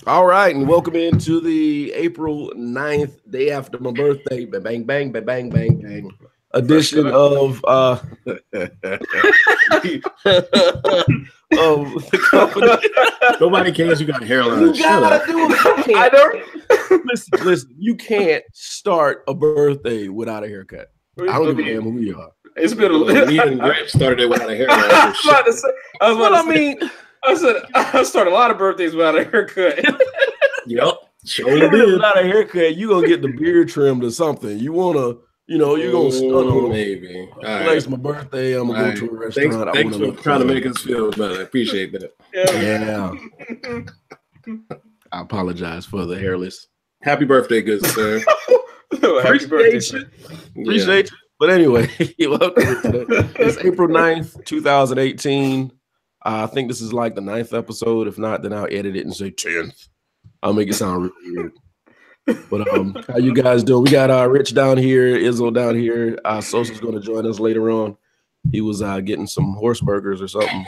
All right, and welcome into the April 9th, day after my birthday, bang, bang, bang, bang, bang, bang, edition of of the company. Nobody cares you got hairline. You gotta do it. I don't listen, you can't start a birthday without a haircut. I don't give a damn who you are. It's been a me and Greg started it without a hairline. I started a lot of birthdays without a haircut. Yep. Sure did. Without a haircut, you gonna get the beard trimmed or something. You wanna, you're gonna stun on maybe. It's my birthday. I'm gonna go to a restaurant. Thanks for trying to make us feel better. I appreciate that. Yeah. I apologize for the hairless. Happy birthday, good sir. Happy birthday. Appreciate you. But anyway, it's April 9th, 2018. I think this is like the 9th episode. If not, then I'll edit it and say 10th. I'll make it sound really weird. But how you guys doing? We got Rich down here, Izzo down here. Sosa's going to join us later on. He was getting some horse burgers or something.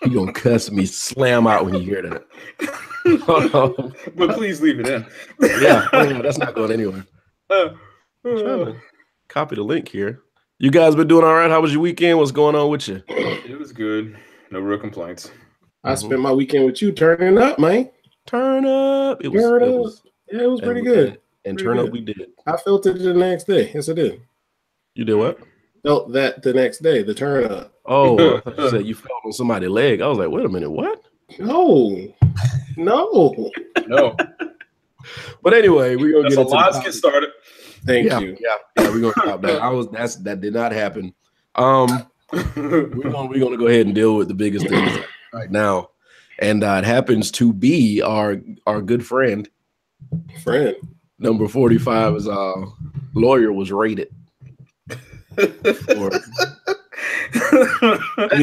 He gonna cuss me, slam out when you hear that. But please leave it in. Yeah, that's not going anywhere. Copy the link here. You guys been doing all right? How was your weekend? What's going on with you? It was good. No real complaints. I spent my weekend with you turning up, man. Turn up. It was pretty good. And turn up we did. I felt it the next day. Yes, I did. You did what? Felt that the next day, the turn up. Oh, I thought you said you felt on somebody's leg. I was like, wait a minute, what? No. But anyway, we're gonna get started. Thank you. Yeah, we're gonna stop that. That did not happen. We're gonna go ahead and deal with the biggest things right now. And it happens to be our good friend. Number 45 is lawyer was raided. You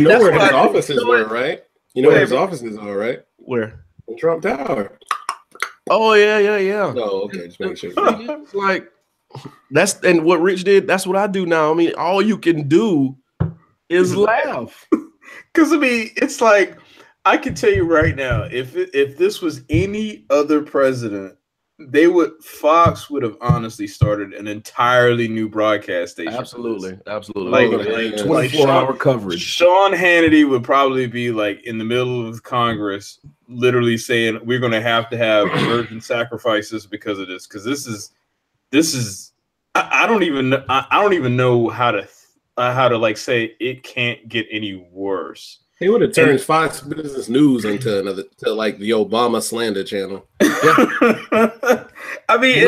know where his offices were, right? You know where his offices are, right? Where? In Trump Tower. Oh yeah. Oh, okay. Just make sure. It's like and what Rich did, that's what I do now. I mean, all you can do is laugh. Because I mean, it's like I can tell you right now, if this was any other president, Fox would have honestly started an entirely new broadcast station. Absolutely. Like 24-hour coverage. Sean Hannity would probably be like in the middle of Congress, literally saying we're going to have virgin sacrifices because of this. Because this is I don't even know how to like say it can't get any worse. He would have turned Fox Business News into like the Obama slander channel. I mean,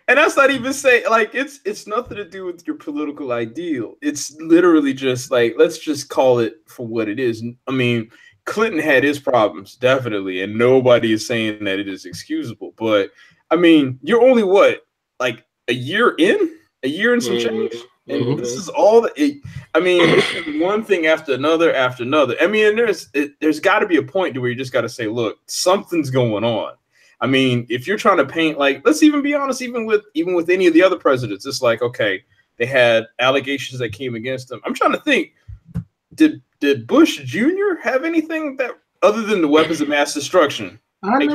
and that's not even saying like it's nothing to do with your political ideal. It's literally just like, let's just call it for what it is. I mean, Clinton had his problems, definitely, and nobody is saying that it is excusable. But I mean, you're only like a year in some change. And this is all it's one thing after another. I mean, there's got to be a point where you just got to say, look, something's going on. I mean, if you're trying to paint, like, let's even be honest, even with any of the other presidents, it's like, okay, they had allegations that came against them. I'm trying to think, did Bush Jr. have anything that other than the weapons of mass destruction? Other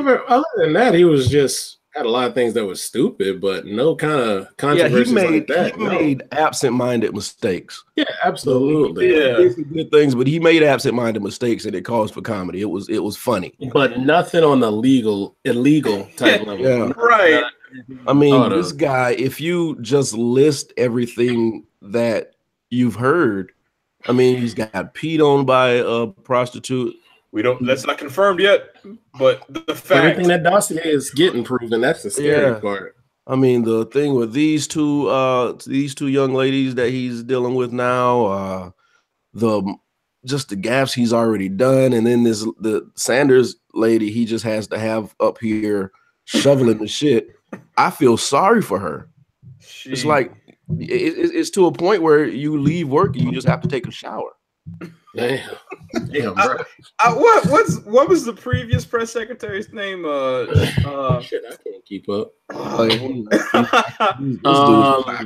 than that, he was just had a lot of things that were stupid, but no kind of controversies like that. He made absent-minded mistakes. Yeah, absolutely. Yeah, he did good things, but he made absent-minded mistakes, and it caused for comedy. It was funny, but nothing on the illegal type level. Yeah, right. I mean, this guy. If you just list everything that you've heard, I mean, he's got peed on by a prostitute. That's not confirmed yet, but the fact everything that dossier is getting proven, that's the scary part. I mean, the thing with these two young ladies that he's dealing with now, the gaffes he's already done, and then the Sanders lady he just has to have up here shoveling the shit. I feel sorry for her. It's like it's to a point where you leave work and you just have to take a shower. Damn, bro. What was the previous press secretary's name? Shit, I can't keep up.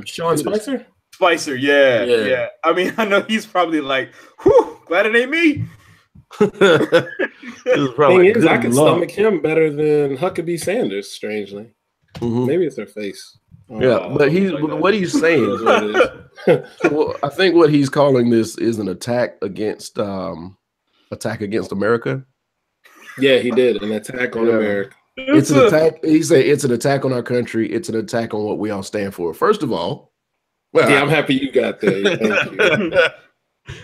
Sean Spicer. Spicer, yeah. I mean, I know he's probably like, "Whew, glad it ain't me." Thing is, I can stomach him better than Huckabee Sanders. Strangely, maybe it's her face. Yeah, but what he's saying. Well, I think what he's calling this is an attack against America. Yeah, he did an attack on America. It's an attack. He said it's an attack on our country. It's an attack on what we all stand for. First of all, well, yeah, I'm happy you got that. Thank you.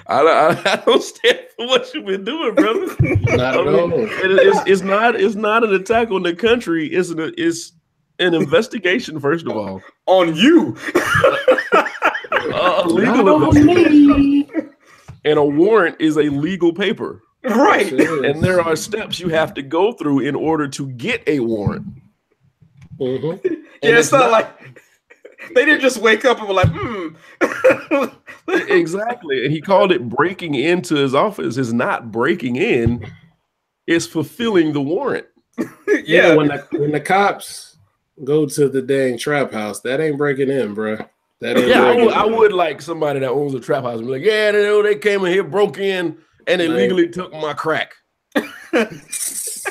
I don't stand for what you've been doing, brother. Not at all. It's not an attack on the country. It's an investigation. First of all, on you, a legal investigation, and a warrant is a legal paper. Right. And there are steps you have to go through in order to get a warrant. Yeah, it's not like they didn't just wake up and were like, Exactly. And he called it breaking into his office. It's not breaking in, it's fulfilling the warrant. Yeah, when the cops go to the dang trap house, that ain't breaking in, bro. That ain't I would like somebody that owns a trap house and be like, yeah, they came in here, broke in, and illegally took my crack. It's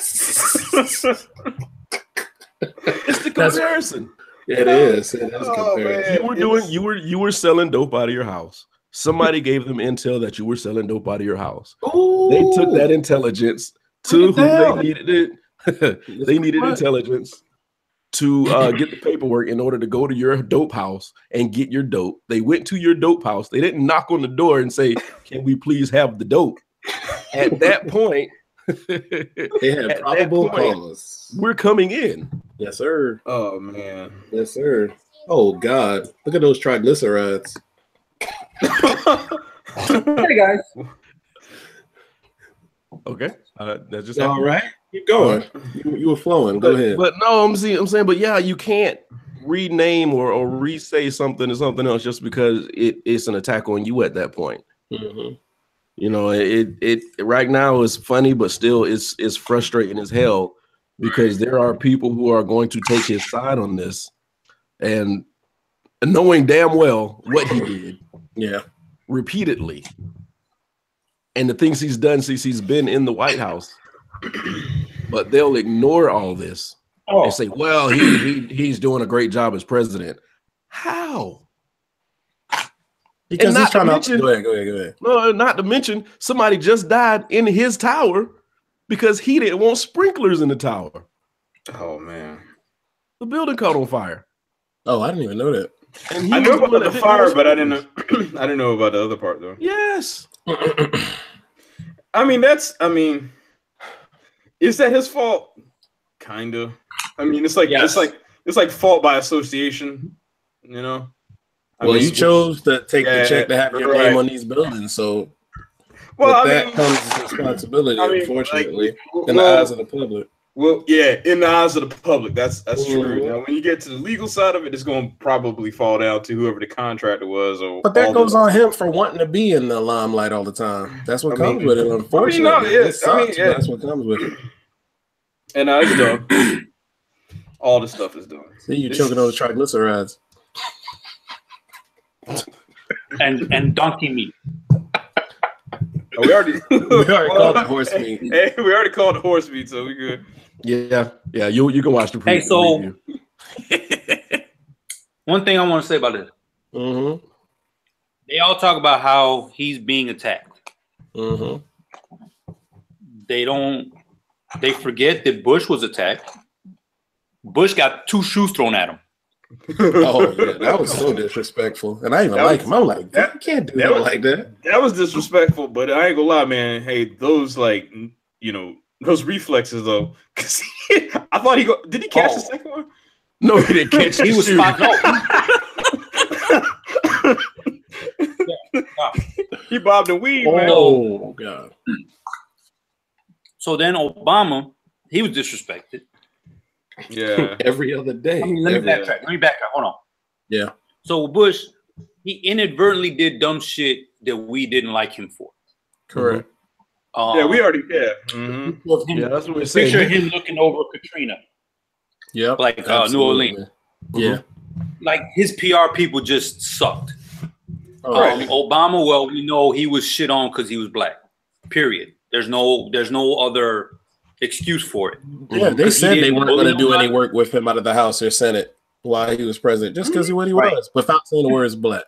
the comparison. It is. It is comparison. You were selling dope out of your house. Somebody gave them intel that you were selling dope out of your house. Ooh. They took that intelligence to who they needed it. They needed intelligence to get the paperwork in order to go to your dope house and get your dope. They went to your dope house. They didn't knock on the door and say, "Can we please have the dope?" At that point, they had probable cause. We're coming in. Yes, sir. Oh man. Yes, sir. Oh God. Look at those triglycerides. Hey guys. Okay. That's just all right. Keep going. You were flowing. Go ahead. But no, I'm saying, but yeah, you can't rename or re-say something to something else just because it's an attack on you at that point. Mm-hmm. You know, it right now is funny, but still it's frustrating as hell because there are people who are going to take his side on this and knowing damn well what he did. Yeah. Repeatedly. And the things he's done since he's been in the White House. But they'll ignore all this and say, well, he's doing a great job as president. How? Because he's trying to go ahead. No, not to mention somebody just died in his tower because he didn't want sprinklers in the tower. Oh man. The building caught on fire. Oh, I didn't even know that. And I knew about the fire, but I didn't know about the other part though. Yes. I mean, is that his fault? Kinda. I mean, it's like fault by association, you know. You chose to take the check to have your name on these buildings, so that comes responsibility, unfortunately, in the eyes of the public. Well, yeah, in the eyes of the public, that's true. Now, when you get to the legal side of it, it's going to probably fall down to whoever the contractor was. But that goes on him for wanting to be in the limelight all the time. That's what comes with it, unfortunately. That's what comes with it. And it's done. All the stuff is done. See, you're choking on the triglycerides. and donkey meat. We already called it horse meat. Hey, we already called it horse meat, so we good. Yeah. You can watch the preview. Hey, so one thing I want to say about this. Mm-hmm. They all talk about how he's being attacked. Mm-hmm. They forget that Bush was attacked. Bush got 2 shoes thrown at him. Oh, yeah, that was so disrespectful. And I even like him. I'm like, you can't do that like that. That was disrespectful, but I ain't gonna lie, man. Hey, those those reflexes though. Cause I thought did he catch the second one? No, he didn't catch it. He was spot He bobbed and weaved, man. Oh God. So then Obama, he was disrespected. Yeah. Every other day. Let me backtrack. Hold on. Yeah. So Bush, he inadvertently did dumb shit that we didn't like him for. Correct. We already Mm-hmm. Yeah, that's what we're saying. Picture him looking over Katrina. Yeah. Like New Orleans. Yeah. Like his PR people just sucked. Right. Obama, well, we know he was shit on because he was black. Period. There's no other excuse for it. Yeah, they said they weren't going to do any work with him out of the House or Senate while he was president, just because of what he was, without saying the words black.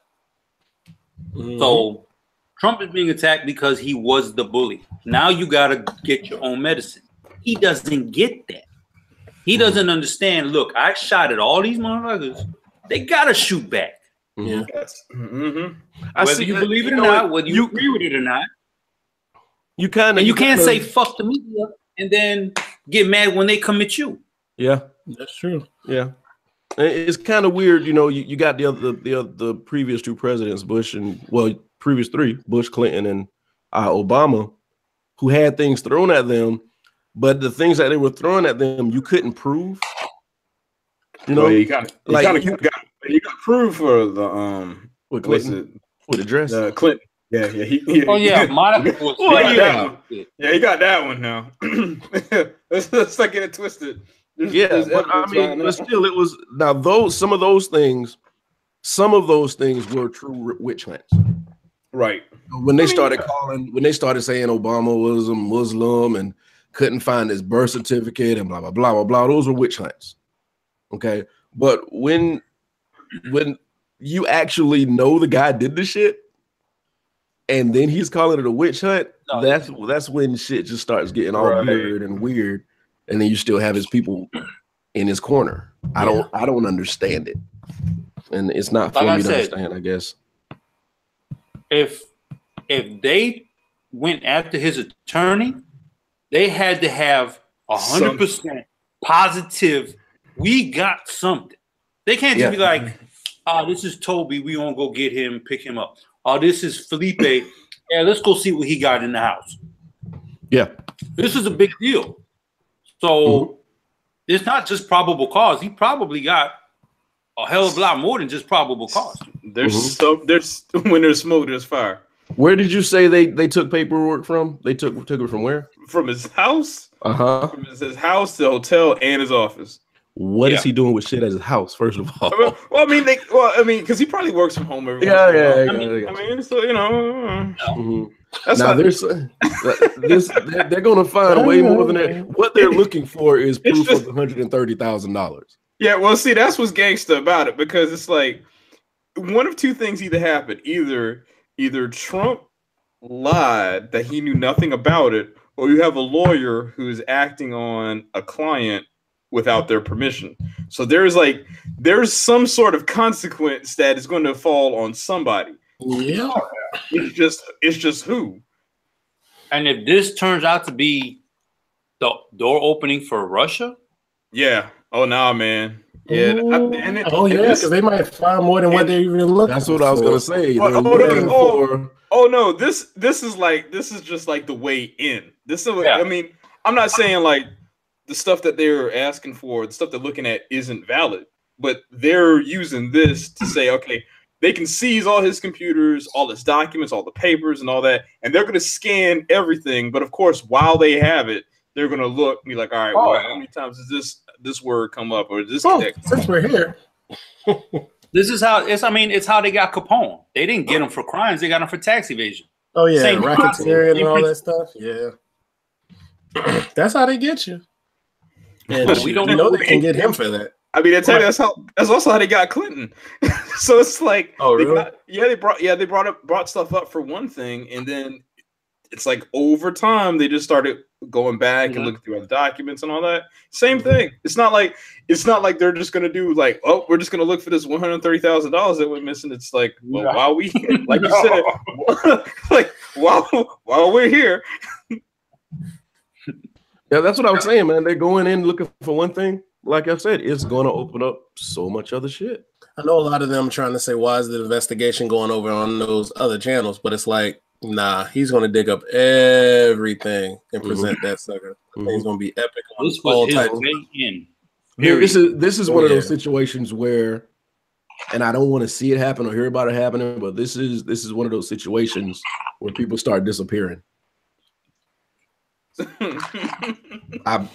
So Trump is being attacked because he was the bully. Now you got to get your own medicine. He doesn't get that. He doesn't understand. Look, I shot at all these motherfuckers. They got to shoot back. Yeah. Whether you believe it or not, whether you agree with it or not. You can't say fuck the media and then get mad when they come at you. Yeah, that's true. Yeah, it's kind of weird. You know, you got the previous two presidents, previous three, Bush, Clinton, and Obama, who had things thrown at them, but the things that they were throwing at them, you couldn't prove. You know, you got proof for the what Clinton with the dress, Clinton. Yeah. Monica was he got that one now. let's not get it twisted. But still, it was some of those things were true witch hunts. Right. When they started saying Obama was a Muslim and couldn't find his birth certificate and blah blah blah blah blah, those were witch hunts. Okay, but when you actually know the guy did the shit, and then he's calling it a witch hunt, that's when shit just starts getting all weird and weird, and then you still have his people in his corner. I don't understand it, and it's not for me to understand, I guess. If they went after his attorney, they had to have 100% positive. We got something. They can't just be like, "Oh, this is Toby. We gonna go get him, pick him up. Oh, this is Felipe. Yeah, let's go see what he got in the house." Yeah, this is a big deal. So it's not just probable cause. He probably got a hell of a lot more than just probable cause. There's when there's smoke, there's fire. Where did you say they took paperwork from? They took it from where? From his house. From his house, the hotel, and his office. What is he doing with shit at his house? First of all, because he probably works from home every once. So you know. Now they're going to find way more than that. What they're looking for is proof of $130,000. Yeah, well, see, that's what's gangster about it, because it's like one of two things either happened: either Trump lied that he knew nothing about it, or you have a lawyer who's acting on a client without their permission. So there's some sort of consequence that is going to fall on somebody. Yeah. It's just who. And if this turns out to be the door opening for Russia? Yeah. Oh, nah, man. Yeah. Because they might find more than what they even look. That's what I was gonna say. This is just like the way in. I mean, I'm not saying like the stuff that they're asking for, the stuff they're looking at isn't valid, but they're using this to say, okay, they can seize all his computers, all his documents, all the papers and all that, and they're going to scan everything. But of course, while they have it, they're going to look and be like, all right, how many times does this word come up, or this? Since we're here. This is how it's how they got Capone. They didn't get him for crimes, they got him for tax evasion. Oh yeah, racketeering and all that stuff. Yeah. That's how they get you. And we don't know they can get him for that. I mean, that's also how they got Clinton. So it's like, oh really? They brought stuff up for one thing, and then it's like over time they just started going back and looking through other documents and all that. Same thing. It's not like they're just gonna do like, oh, we're just gonna look for this $130,000 that went missing. It's like, well, while we like you said, like while we're here. Yeah, that's what I was saying, man. They're going in looking for one thing. Like I said, it's going to open up so much other shit. I know a lot of them trying to say, why is the investigation going over on those other channels? But it's like, nah, he's going to dig up everything and present that sucker. He's going to be epic on all types. This is one of those situations where, and I don't want to see it happen or hear about it happening, but this is one of those situations where people start disappearing.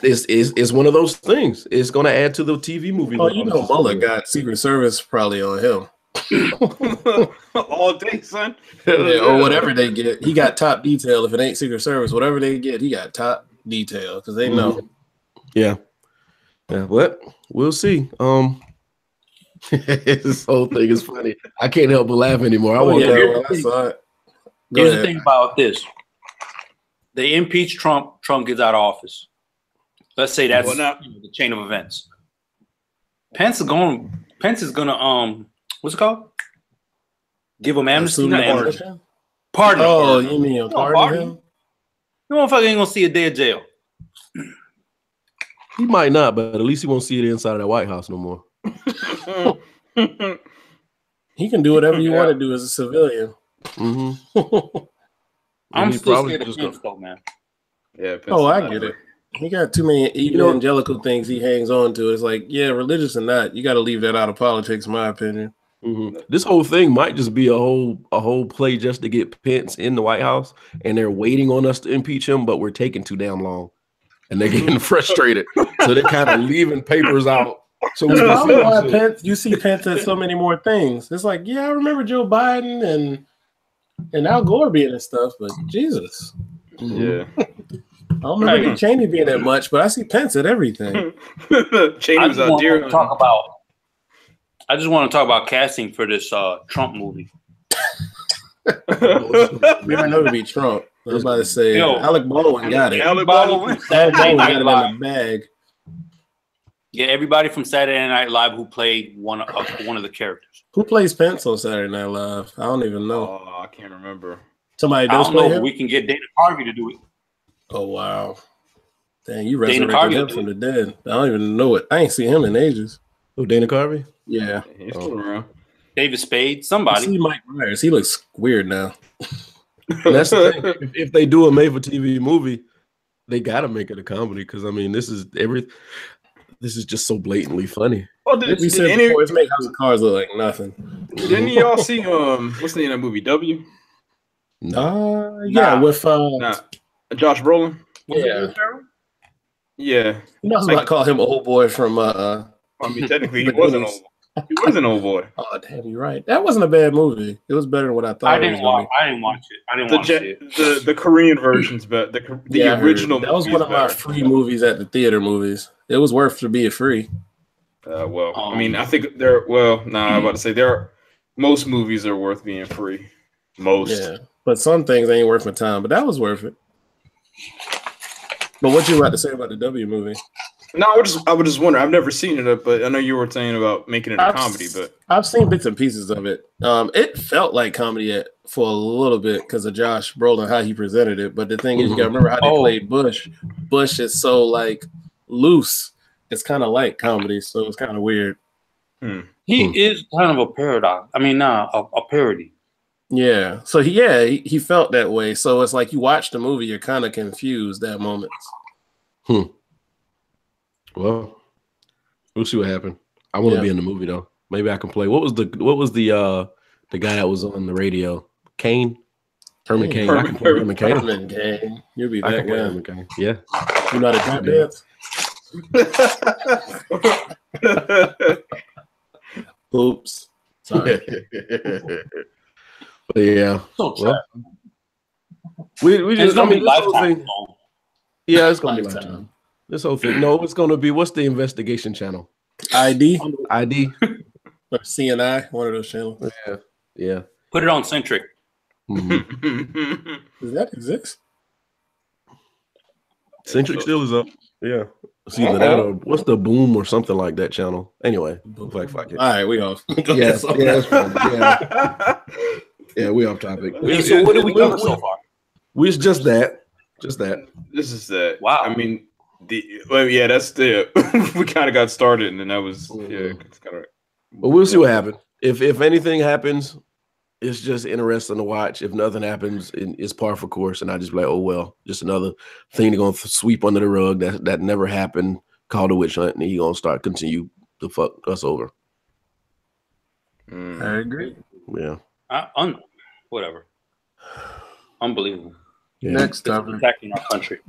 It's one of those things. It's going to add to the TV movie. Oh, you know, Mueller got Secret Service probably on him. all day, son. Yeah, or whatever they get. He got top detail. If it ain't Secret Service, whatever they get, he got top detail because they know. Yeah. But we'll see. This whole thing is funny. I can't help but laugh anymore. I want I saw it. Here's the thing about this. They impeach Trump. Trump gets out of office. Let's say that's the chain of events. Pence is going to what's it called? Give him amnesty. Pardon. Oh, you mean pardon him? No motherfucker ain't gonna see a day of jail. He might not, but at least he won't see the inside of that White House no more. He can do whatever you want to do as a civilian. Mm-hmm. I'm still scared of Pence, though, man. Yeah. Pence I get it. He got too many evangelical things he hangs on to. It's like, yeah, religious or not, you got to leave that out of politics, in my opinion. Mm-hmm. This whole thing might just be a whole play just to get Pence in the White House, and they're waiting on us to impeach him, but we're taking too damn long, and they're getting frustrated, so they're kind of leaving papers out. So you see Pence at so many more things. It's like, yeah, I remember Joe Biden and Al Gore being and stuff, but Jesus, yeah. I don't remember Dick Cheney being that much, but I see Pence at everything. Cheney was out there. I just want to talk about casting for this Trump movie. We don't know to be Trump. I was about to say Alec Baldwin got it. Alec Baldwin got it in the bag. Yeah, everybody from Saturday Night Live who played one of the characters. Who plays Pence on Saturday Night Live? I don't even know. Oh, I can't remember. Somebody does play him? We can get Dana Carvey to do it. Oh, wow. Dang, you resurrected him from the dead. I don't even know it. I ain't seen him in ages. Oh, Dana Carvey? Yeah. He's still around. David Spade, somebody. I see Mike Myers. He looks weird now. That's the thing. If they do a made-for-TV movie, they got to make it a comedy because, I mean, this is just so blatantly funny. Well, we said before, it's make House of Cards look like nothing. Didn't y'all see what's the name of that movie? W? Yeah, with Josh Brolin. Yeah. You know, I call him old boy from I mean, technically he wasn't old. He was an old boy. Oh, damn, you're right. That wasn't a bad movie. It was better than what I thought. I didn't watch it. The Korean versions, but the original. That was one of my free movies at the theater movies. It was worth to be free. I mean, I think I'm about to say most movies are worth being free. Most. Yeah, but some things ain't worth my time. But that was worth it. But what you about to say about the W movie? No, I would just wonder. I've never seen it, but I know you were saying about making it a comedy. But I've seen bits and pieces of it. It felt like comedy for a little bit because of Josh Brolin, how he presented it. But the thing is, you gotta remember how they played Bush. Bush is so like loose. It's kind of like comedy, so it's kind of weird. He is kind of a paradox. I mean, a parody. Yeah. So he felt that way. So it's like you watch the movie, you're kind of confused at moments. Well, we'll see what happened. I want to be in the movie though. Maybe I can play. What was the guy that was on the radio? Kane. Herman Cain. Herman Cain. You'll be that guy. Yeah. You know how to tap dance? Oops. Sorry. But yeah. Well, we just gonna be lifetime. Yeah, it's gonna be lifetime. This whole thing. No, it's gonna be what's the investigation channel? ID. Or CNI, one of those channels. Yeah. Put it on Centric. Mm-hmm. Does that exist? Centric still is up. Yeah. It's either that or what's the Boom or something like that channel. Anyway, fuck it. All right, we off. That's fine. Yeah, we off topic. So what did we cover so far? It's just that. This is that. Wow. I mean, that's the we kind of got started, and then that was it's kind of. But we'll see what happens. If anything happens, it's just interesting to watch. If nothing happens, it's par for course, and I just be like, oh well, just another thing to go sweep under the rug that never happened. Called a witch hunt, and he gonna continue to fuck us over. I agree. Yeah. Whatever. Unbelievable. Yeah. Next topic. Attacking our country.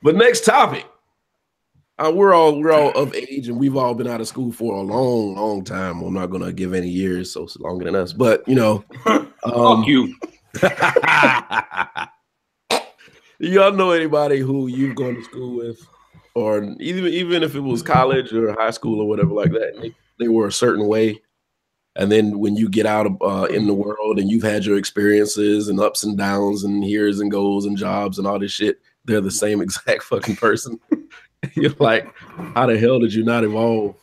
But next topic. we're all of age, and we've all been out of school for a long time. I'm not gonna give any years, so it's longer than us. But you know, fuck you. Y'all know anybody who you've gone to school with, or even if it was college or high school or whatever like that, they were a certain way, and then when you get out in the world and you've had your experiences and ups and downs and here's and goes and jobs and all this shit, they're the same exact fucking person. You're like, how the hell did you not evolve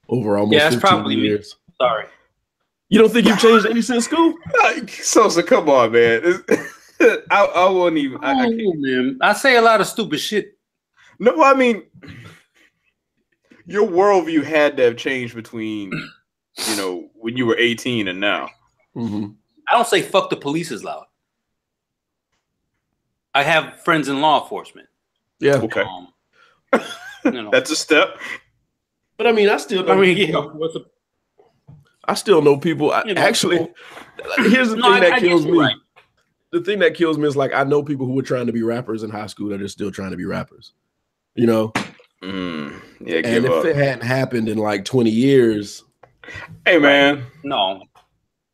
over almost 15 probably years? Me. Sorry. You don't think you've changed any since school? Sosa, come on, man. I won't even. I can't. Man. I say a lot of stupid shit. No, I mean, your worldview had to have changed between, you know, when you were 18 and now. Mm-hmm. I don't say fuck the police as loud. I have friends in law enforcement. Yeah. Okay. You know. That's a step. But I mean, I still know people. Actually, here's the thing that kills me. Right. The thing that kills me is like I know people who were trying to be rappers in high school that are still trying to be rappers. You know? Yeah. And if it hadn't happened in like 20 years. Hey man. No.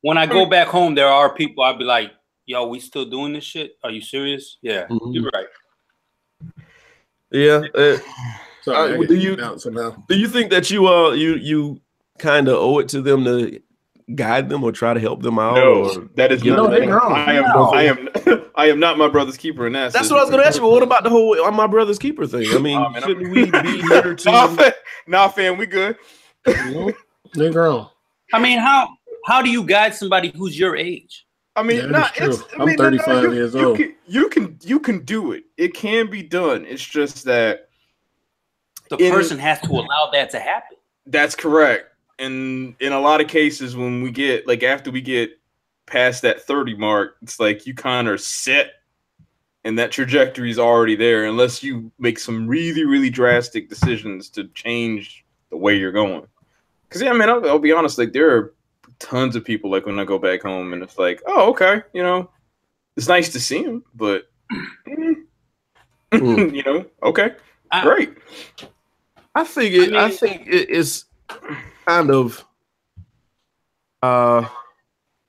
When I go back home, there are people I'd be like, yo, we still doing this shit? Are you serious? Yeah, you're right. Yeah. Sorry, do you think that you kind of owe it to them to guide them or try to help them out? No, that is not. I am not my brother's keeper in that. That's what I was going to ask you. What about the whole "I'm my brother's keeper" thing? I mean, shouldn't we be here to? Nah, fam, we good. They're grown. I mean, how do you guide somebody who's your age? I mean, I'm 35 years old. You can do it. It can be done. It's just that the person has to allow that to happen. That's correct. And in a lot of cases, when we get after we get past that 30 mark, it's like you kind of set, and that trajectory is already there, unless you make some really, really drastic decisions to change the way you're going. Because yeah, man, I'll be honest. Like there are tons of people like when I go back home, and it's like, oh, okay, you know, it's nice to see them, but you know, okay, great. I think it's kind of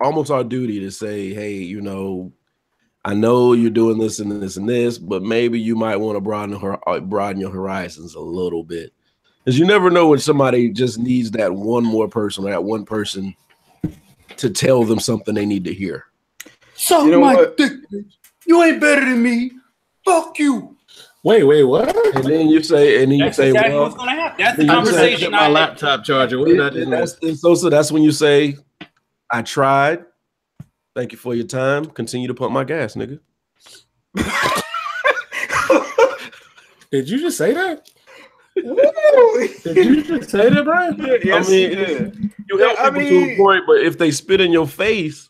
almost our duty to say, hey, you know, I know you're doing this and this and this, but maybe you might want to broaden your horizons a little bit, because you never know when somebody just needs that one more person or that one person to tell them something they need to hear. Suck my dick. You ain't better than me. Fuck you. Wait, what? And then you say, exactly what's gonna happen. That's the conversation. My laptop charger. So that's when you say, I tried. Thank you for your time. Continue to pump my gas, nigga. Did you just say that? Did you just say that, Brian? Yes, I mean, you help people to a point, but if they spit in your face,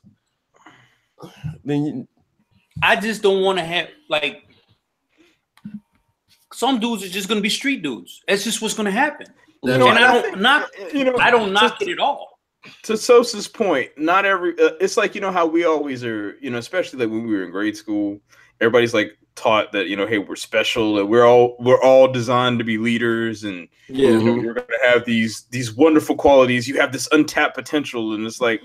then I just don't want to have like some dudes are just going to be street dudes. That's just what's going to happen. I don't knock it at all. To Sosa's point, not every it's like, you know how we always are, you know, especially like when we were in grade school, everybody's like taught that, you know, hey, we're special, and we're all designed to be leaders, and you know, we're going to have these wonderful qualities. You have this untapped potential, and it's like,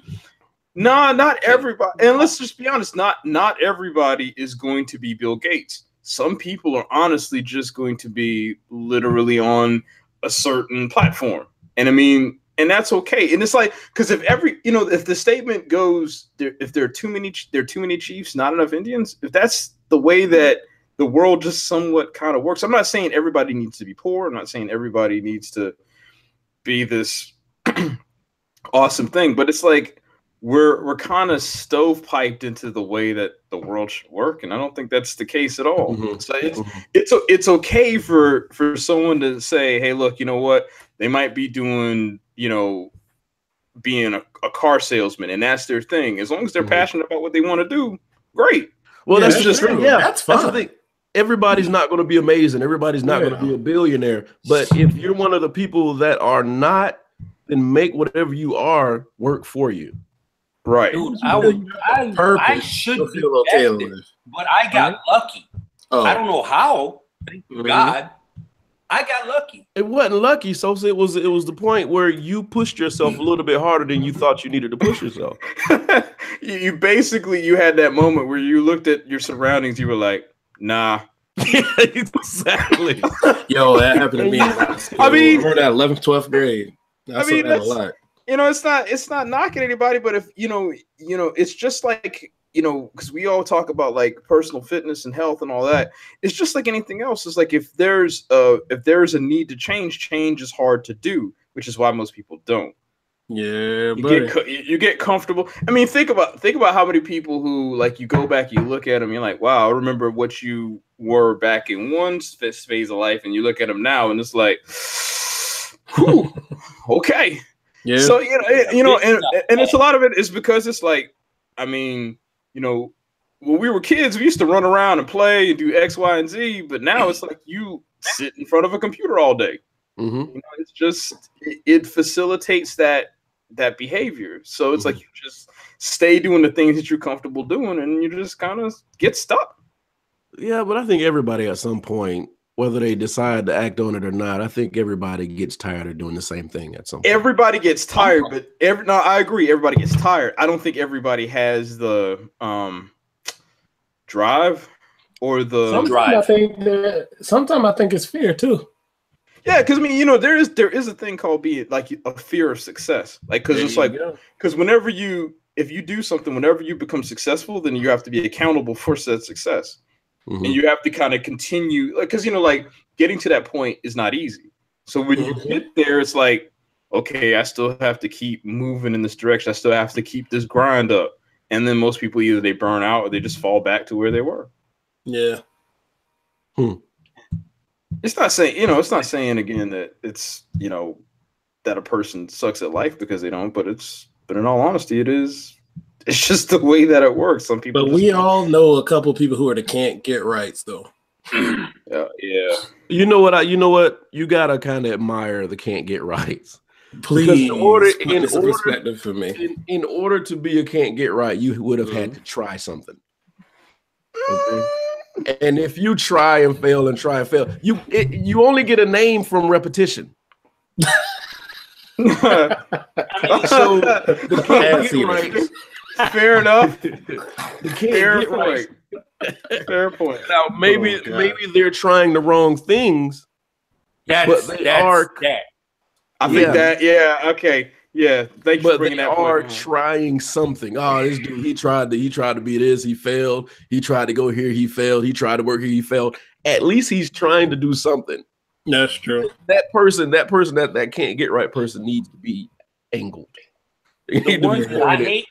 nah, not everybody. And let's just be honest, not everybody is going to be Bill Gates. Some people are honestly just going to be literally on a certain platform, and I mean, and that's okay. And it's like, because if the statement goes, if there are too many chiefs, not enough Indians. If that's the way that the world just somewhat kind of works, I'm not saying everybody needs to be poor. I'm not saying everybody needs to be this awesome thing, but it's like we're kind of stovepiped into the way that the world should work, and I don't think that's the case at all. So it's okay for someone to say, hey, look, you know what, they might be doing, you know, being a car salesman, and that's their thing. As long as they're passionate about what they want to do, great. Well, that's just true. Yeah, that's fine. That's the thing. Everybody's not going to be amazing. Everybody's not going to be a billionaire. But if you're one of the people that are not, then make whatever you are work for you. Right. Dude, I should be active, but I got lucky. I don't know how. Thank God. I got lucky. It wasn't lucky, Sosa. It was the point where you pushed yourself a little bit harder than you thought you needed to push yourself. you basically you had that moment where you looked at your surroundings. You were like, nah. Exactly. Yo, that happened to me. I mean, we're that 11th, 12th grade. I saw that a lot. You know, it's not knocking anybody, but if you know, it's just like, you know, because we all talk about like personal fitness and health and all that. It's just like anything else. It's like if there's a need to change is hard to do, which is why most people don't. Yeah, you get comfortable. I mean, think about how many people who like you go back, you look at them, you're like, wow, I remember what you were back in one phase of life, and you look at them now, and it's like, whew, okay. Yeah. So and it's a lot of it is because it's like, I mean, you know, when we were kids, we used to run around and play and do X, Y, and Z, but now it's like you sit in front of a computer all day. Mm-hmm. You know, it's just it facilitates that behavior. So it's like you just stay doing the things that you're comfortable doing, and you just kind of get stuck. Yeah, but I think everybody at some point, whether they decide to act on it or not, I think everybody gets tired of doing the same thing at some point. Everybody gets tired, but I agree. Everybody gets tired. I don't think everybody has the drive or the drive. Sometimes I think it's fear too. Yeah, because I mean, you know, there is a thing called being like a fear of success. Like, because it's like, because if you do something, whenever you become successful, then you have to be accountable for said success. Mm-hmm. And you have to kind of continue, because, you know, like getting to that point is not easy. So when you get there, it's like, okay, I still have to keep moving in this direction. I still have to keep this grind up. And then most people either they burn out or they just fall back to where they were. Yeah. It's not saying again that it's, you know, that a person sucks at life because they don't, but in all honesty, it's just the way that it works. Some people, but we all know a couple of people who are the can't get rights though. Yeah. You know what? You gotta kind of admire the can't get rights. Please, perspective for me. In order to be a can't get right, you would have had to try something. Okay? And if you try and fail, you only get a name from repetition. So the can't get right. Fair enough. Fair point. Now maybe they're trying the wrong things. I think that. Yeah. Okay. Yeah. Thank you for bringing that. But they are trying something. Oh, this dude, he tried to be this. He failed. He tried to go here. He failed. He tried to work here. He failed. At least he's trying to do something. That's true. That person that can't get right person needs to be angled. The ones that I hate.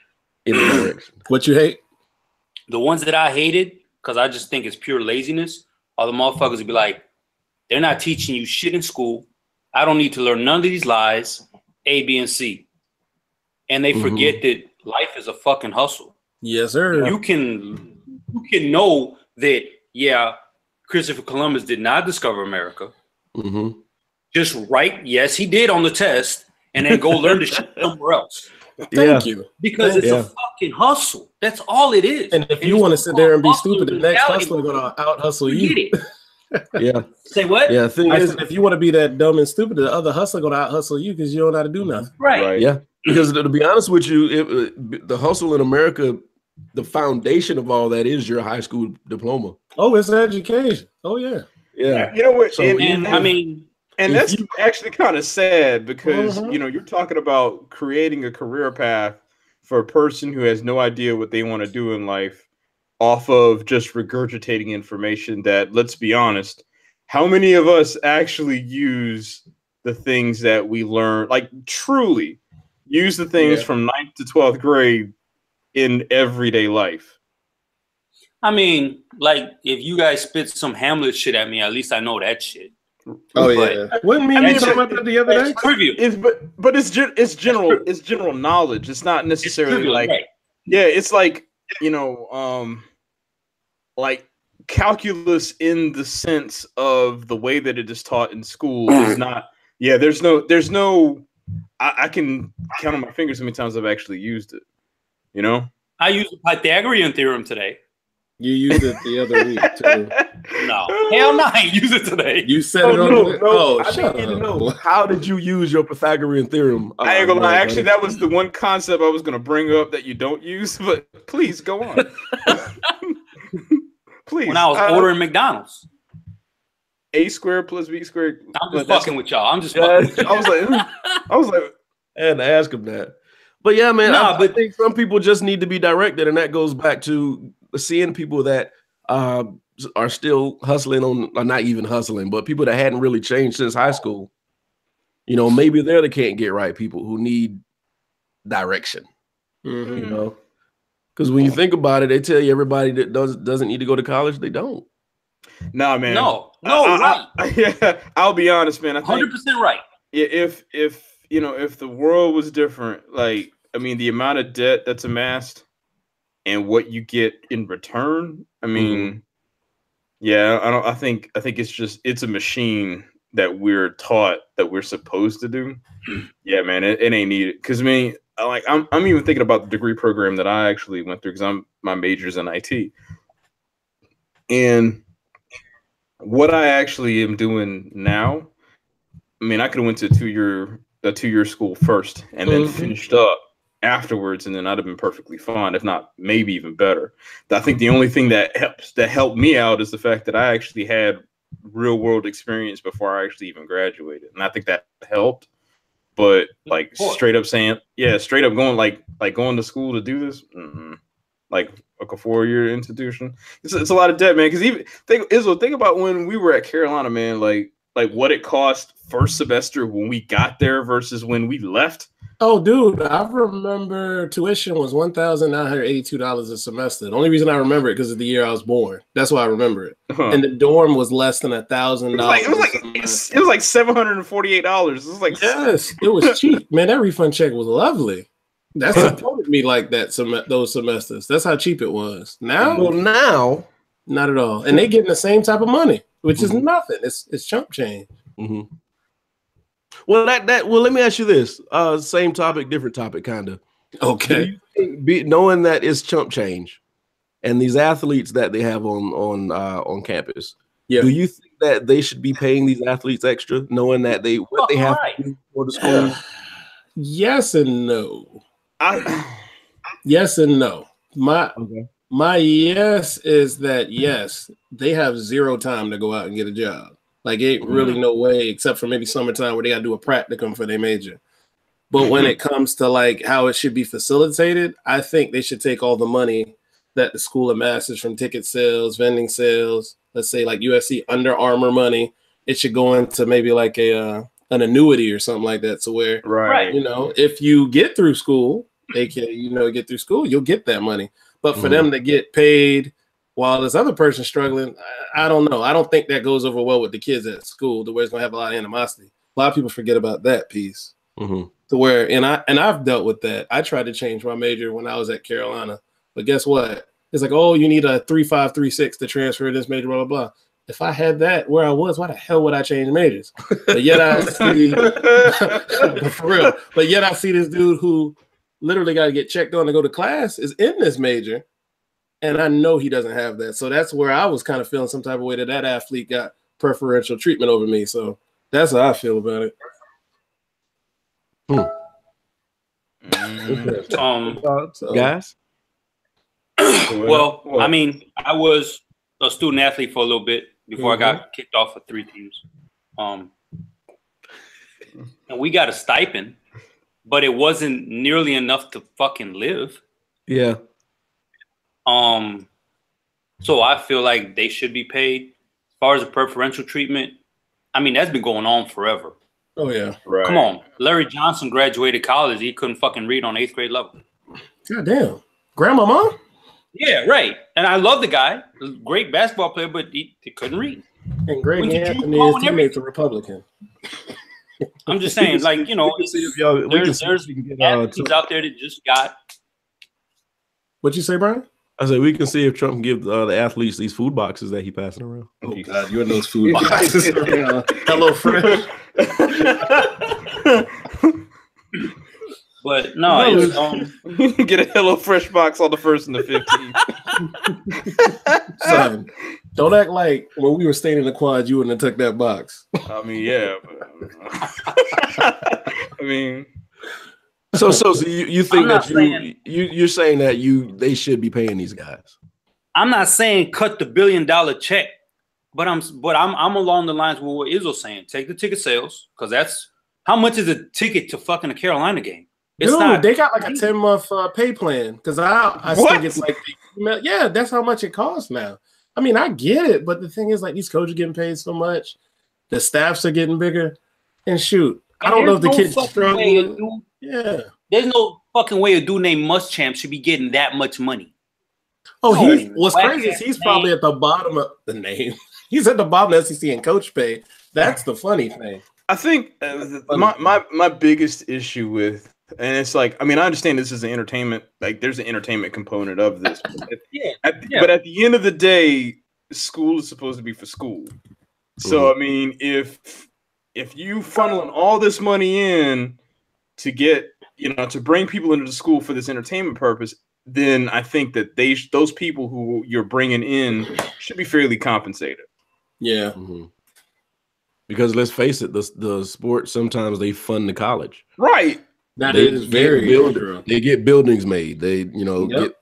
In the direction. What you hate? The ones that I hated, because I just think it's pure laziness, are the motherfuckers who be like, they're not teaching you shit in school. I don't need to learn none of these lies, A, B, and C. And they forget that life is a fucking hustle. Yes, sir. You can know that, yeah, Christopher Columbus did not discover America. Mm-hmm. Just write, yes, he did on the test, and then go learn the shit somewhere else. Thank you. Because it's a fucking hustle. That's all it is. And if you want to sit there and be stupid, the next hustler is going to out hustle you. Yeah. Say what? Yeah. If you want to be that dumb and stupid, the other hustler going to out hustle you because you don't know how to do nothing. Right. Yeah. Because to be honest with you, the hustle in America, the foundation of all that is your high school diploma. Oh, it's education. Oh yeah. Yeah. You know what? So and that's actually kind of sad because, you know, you're talking about creating a career path for a person who has no idea what they want to do in life off of just regurgitating information that, let's be honest, how many of us actually use the things that we learn, like truly use the things from 9th to 12th grade in everyday life? I mean, like, if you guys spit some Hamlet shit at me, at least I know that shit. Oh yeah, wasn't me talking about that the other day? But it's general knowledge. It's not necessarily like it's like, you know, like calculus in the sense of the way that it is taught in school is not. Yeah, there's no. I can count on my fingers how many times I've actually used it. You know, I used the Pythagorean theorem today. You used it the other week too. No, hell no, I ain't use it today. You said it on the no. I shut need to up. know, how did you use your Pythagorean theorem? I ain't gonna lie. Actually, that was the one concept I was gonna bring up that you don't use. But please go on. Please. When I was ordering McDonald's, A squared plus B squared. I'm just fucking with y'all. I'm just fucking with y'all. I was like, I had to ask him that. But yeah, man, Nah, I think some people just need to be directed, and that goes back to seeing people that are still hustling on, or not even hustling, but people that hadn't really changed since high school. You know, maybe they're the can't get right people who need direction. Mhm. You know, because when you think about it, they tell you everybody that doesn't need to go to college, they don't. nah, man. Right. Yeah, I'll be honest, man. I think 100% right. if you know, if the world was different, like, I mean, the amount of debt that's amassed and what you get in return, I mean, yeah, I think it's a machine that we're taught that we're supposed to do. Yeah, man, it ain't needed. Because I mean, I'm even thinking about the degree program that I actually went through, because my major's in IT, and what I actually am doing now. I mean, I could have went to a two-year school first and then finished up afterwards, and then I'd have been perfectly fine, if not maybe even better. I think the only thing that helped me out is the fact that I actually had real world experience before I actually even graduated, and I think that helped. But like straight up going like going to school to do this, like a 4-year institution, it's a lot of debt, man. Because even think about when we were at Carolina, man, like what it cost first semester when we got there versus when we left. Oh, dude, I remember tuition was $1,982 a semester. The only reason I remember it because of the year I was born. That's why I remember it. And the dorm was less than $1,000. It was like $748. It was like, yes, it was cheap, man. That refund check was lovely. That supported me like that. Those semesters. That's how cheap it was. Now, not at all. And they getting the same type of money, which is nothing. It's chump change. Well, well, let me ask you this: same topic, different topic, kind of. Okay. Knowing that it's chump change, and these athletes that they have on campus, do you think that they should be paying these athletes extra, knowing that they have to do for the school? Yes and no. Yes and no. My yes is that yes, they have zero time to go out and get a job. Like, ain't really no way, except for maybe summertime where they got to do a practicum for their major. But when it comes to like how it should be facilitated, I think they should take all the money that the school amasses from ticket sales, vending sales, let's say like USC Under Armour money. It should go into maybe like an annuity or something like that. So where, you know, if you get through school, get through school, you'll get that money. But for them to get paid while this other person's struggling, I don't know. I don't think that goes over well with the kids at school, to where it's going to have a lot of animosity. A lot of people forget about that piece. To where, and I've dealt with that. I tried to change my major when I was at Carolina, but guess what? It's like, oh, you need a 3.536 to transfer this major, blah, blah, blah. If I had that where I was, why the hell would I change majors? But yet I see, for real, but yet I see this dude who literally got to get checked on to go to class is in this major. And I know he doesn't have that. So that's where I was kind of feeling some type of way that athlete got preferential treatment over me. So that's how I feel about it. Guys? Well, I mean, I was a student athlete for a little bit before I got kicked off of 3 teams. And we got a stipend, but it wasn't nearly enough to fucking live. Yeah. So I feel like they should be paid. As far as the preferential treatment, I mean, that's been going on forever. Oh, yeah. Right. Come on. Larry Johnson graduated college. He couldn't fucking read on 8th grade level. God damn. Grandmama? Yeah, right. And I love the guy. Great basketball player, but he couldn't read. And Greg Anthony, his teammate's a Republican. I'm just saying, like, you know, there's athletes out there that just got. What'd you say, Brian? I said we can see if Trump can give the athletes these food boxes that he passing around. Oh God, you're in those food boxes. Hello, Fresh. But no, it's, get a HelloFresh box on the 1st and the 15th. Son, don't act like when we were staying in the quad, you wouldn't have took that box. I mean, yeah. But, I mean, so you think that you're saying that they should be paying these guys? I'm not saying cut the $1 billion check, but I'm along the lines with what Izzo's saying. Take the ticket sales, because that's how much is a ticket to fucking a Carolina game? It's Dude, they got like a 10-month pay plan, because I think it's like, yeah, that's how much it costs now. I mean, I get it, but the thing is, like, these coaches are getting paid so much, the staffs are getting bigger, and shoot, I don't know if the kids struggle. Yeah, there's no fucking way a dude named Muschamp should be getting that much money. Oh, what's crazy is he's probably at the bottom of the name. He's at the bottom of SEC and coach pay. That's the funny thing. I think my biggest issue with, and it's like, I mean, I understand this is an entertainment, like there's an entertainment component of this. But at the end of the day, school is supposed to be for school. So, I mean, if you funneling all this money in to get, to bring people into the school for this entertainment purpose, then I think that those people who you're bringing in should be fairly compensated. Yeah. Mm-hmm. Because let's face it, the sport, sometimes they fund the college. Right. That is very true. They get buildings made. They, get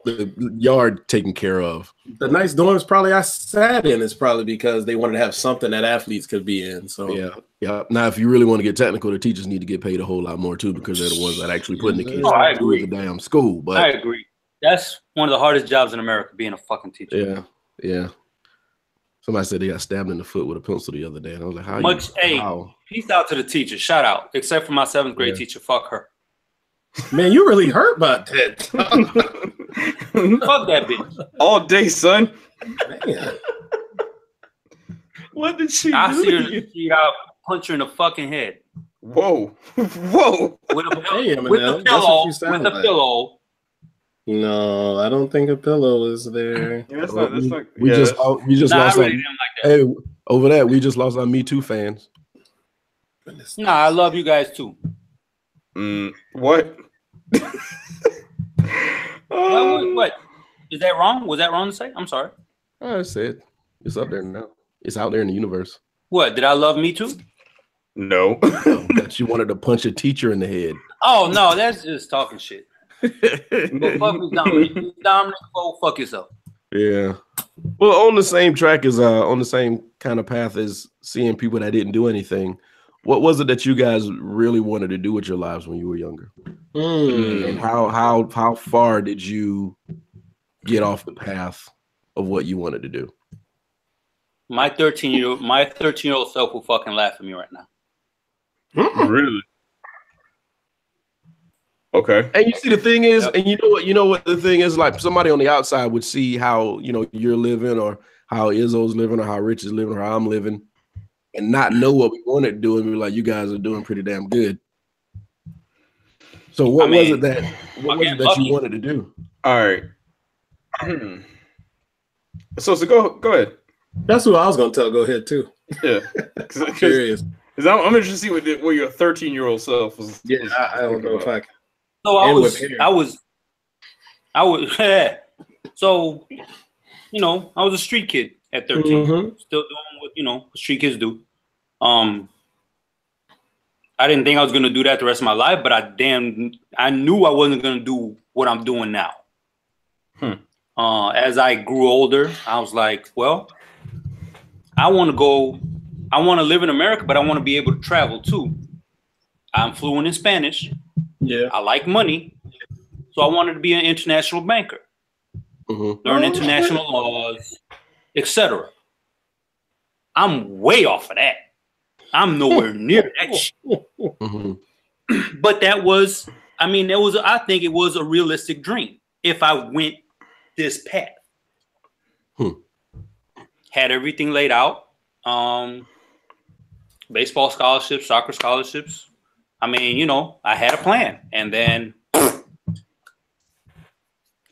the yard taken care of. The nice dorms probably I sat in is probably because they wanted to have something that athletes could be in. So yeah. Now, if you really want to get technical, the teachers need to get paid a whole lot more too, because they're the ones that actually putting the kids through the damn school. But I agree. That's one of the hardest jobs in America, being a fucking teacher. Yeah, yeah. Somebody said they got stabbed in the foot with a pencil the other day, and I was like, "How?" Peace out to the teachers. Shout out, except for my 7th grade teacher. Fuck her. Man, you really hurt about that. Fuck that bitch. All day, son. Man. What did she do? I see her in the street, I'll punch her in the fucking head. Whoa. With a pillow. No, I don't think a pillow is there. Yeah, we just lost. Really hey, over that, we just lost our Me Too fans. Nah, I love you guys too. What? What? Is that wrong? Was that wrong to say? I'm sorry. I said it's up there now. It's out there in the universe. What? Did I love Me Too? No. That you wanted to punch a teacher in the head. Oh no, that's just talking shit. Fuck Dominic. Go fuck yourself. Yeah. Well, on the same track as on the same kind of path as seeing people that didn't do anything. What was it that you guys really wanted to do with your lives when you were younger? And how far did you get off the path of what you wanted to do? My 13-year-old self will fucking laugh at me right now. Really? Okay. And you see, the thing is, and you know what the thing is, like somebody on the outside would see how you're living, or how Izzo's living, or how Rich is living, or how I'm living, and not know what we wanted to do, and be like, you guys are doing pretty damn good. So what was it that you wanted to do? All right. So go ahead. That's what I was gonna tell. Go ahead too. Yeah. I'm curious. Because I'm interested to see what your 13-year-old self was. Yeah, I don't know if I can. So I was so I was a street kid at 13, still doing what street kids do. I didn't think I was gonna do that the rest of my life, but I knew I wasn't gonna do what I'm doing now. As I grew older, I was like, well, I want to live in America, but I want to be able to travel too. I'm fluent in Spanish. Yeah. I like money. So I wanted to be an international banker. Learn international laws, etc. I'm way off of that. I'm nowhere near that shit. But I think it was a realistic dream if I went this path. Had everything laid out. Baseball scholarships, soccer scholarships. I had a plan, and then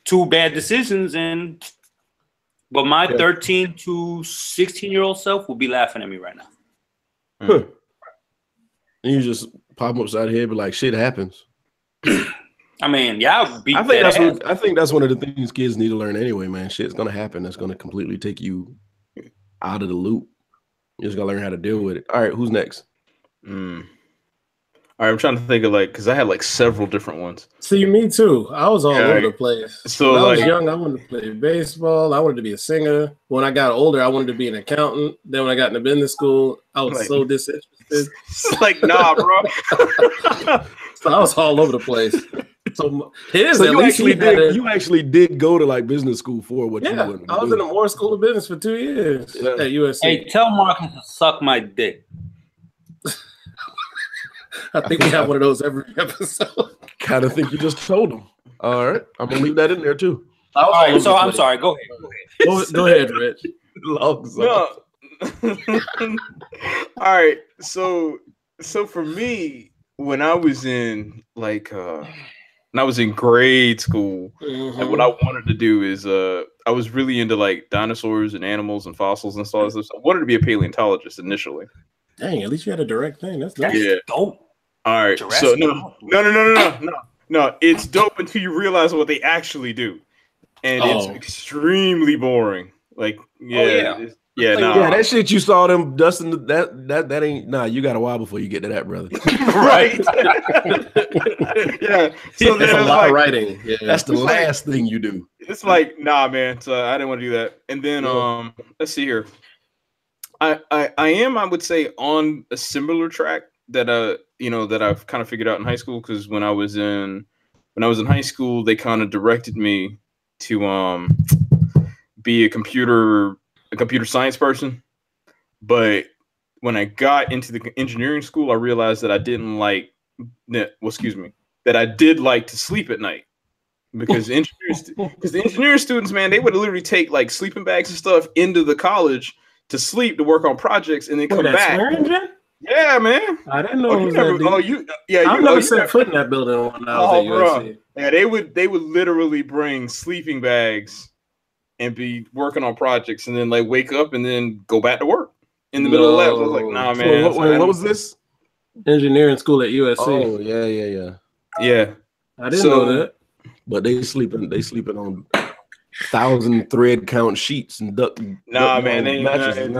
2 bad decisions, but my 13 to 16-year-old self will be laughing at me right now. And you just pop upside the head, but like, shit happens. I mean, y'all beat I think that ass. I think that's one of the things kids need to learn anyway, man. Shit's gonna happen that's gonna completely take you out of the loop. You just gotta learn how to deal with it. All right, who's next? All right, I'm trying to think of because I had several different ones. See, me too. I was all over the place. So when I was young, I wanted to play baseball. I wanted to be a singer. When I got older, I wanted to be an accountant. Then when I got into business school, I was so disinterested. It's nah, bro. So I was all over the place. So you actually did go to business school for what you wanted to I was in the Moore School of Business for 2 years at USC. Hey, tell Marcus to suck my dick. I think we have one of those every episode. Kind of think you just told him. All right, I'm gonna leave that in there too. All right, so I'm sorry. Go ahead. Go ahead, Rich. No. All right, so for me, when I was in when I was in grade school, and what I wanted to do is I was really into dinosaurs and animals and fossils and stuff. So I wanted to be a paleontologist initially. Dang, at least you had a direct thing. That's nice. Yeah. Dope. All right. So no. It's dope until you realize what they actually do, and it's extremely boring. That shit you saw them dusting that ain't you got a while before you get to that, brother. Right. Yeah. So there's a lot of writing. Yeah. That's the last thing you do. It's nah, man. So I didn't want to do that. And then let's see here. I am, I would say, on a similar track that that I've kind of figured out in high school, because when I was in high school, they kind of directed me to be a computer science person. But when I got into the engineering school, I realized that I didn't that I did like to sleep at night. Because the engineering students, man, they would literally take sleeping bags and stuff into the college to sleep, to work on projects, and then come back. Yeah, man. I didn't know. I've never set foot in that building when I was at USC. Yeah, they would literally bring sleeping bags and be working on projects, and then wake up and then go back to work in the middle of the lab. I was like, nah, man. So what was this? Engineering school at USC. Oh, yeah. I didn't know that. But they sleeping on 1,000 thread count sheets and duck. Man. Matches.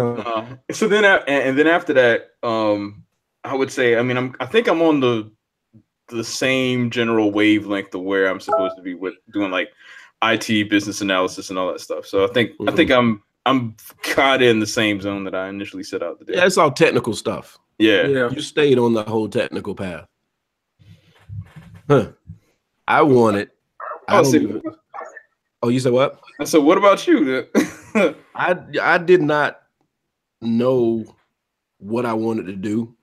So then, and then after that, I would say, I think I'm on the same general wavelength of where I'm supposed to be with doing IT, business analysis, and all that stuff. So I think I'm kind of in the same zone that I initially set out to do. Yeah, it's all technical stuff. Yeah. You stayed on the whole technical path. Huh. I wanted. You said what? So what about you? I did not know what I wanted to do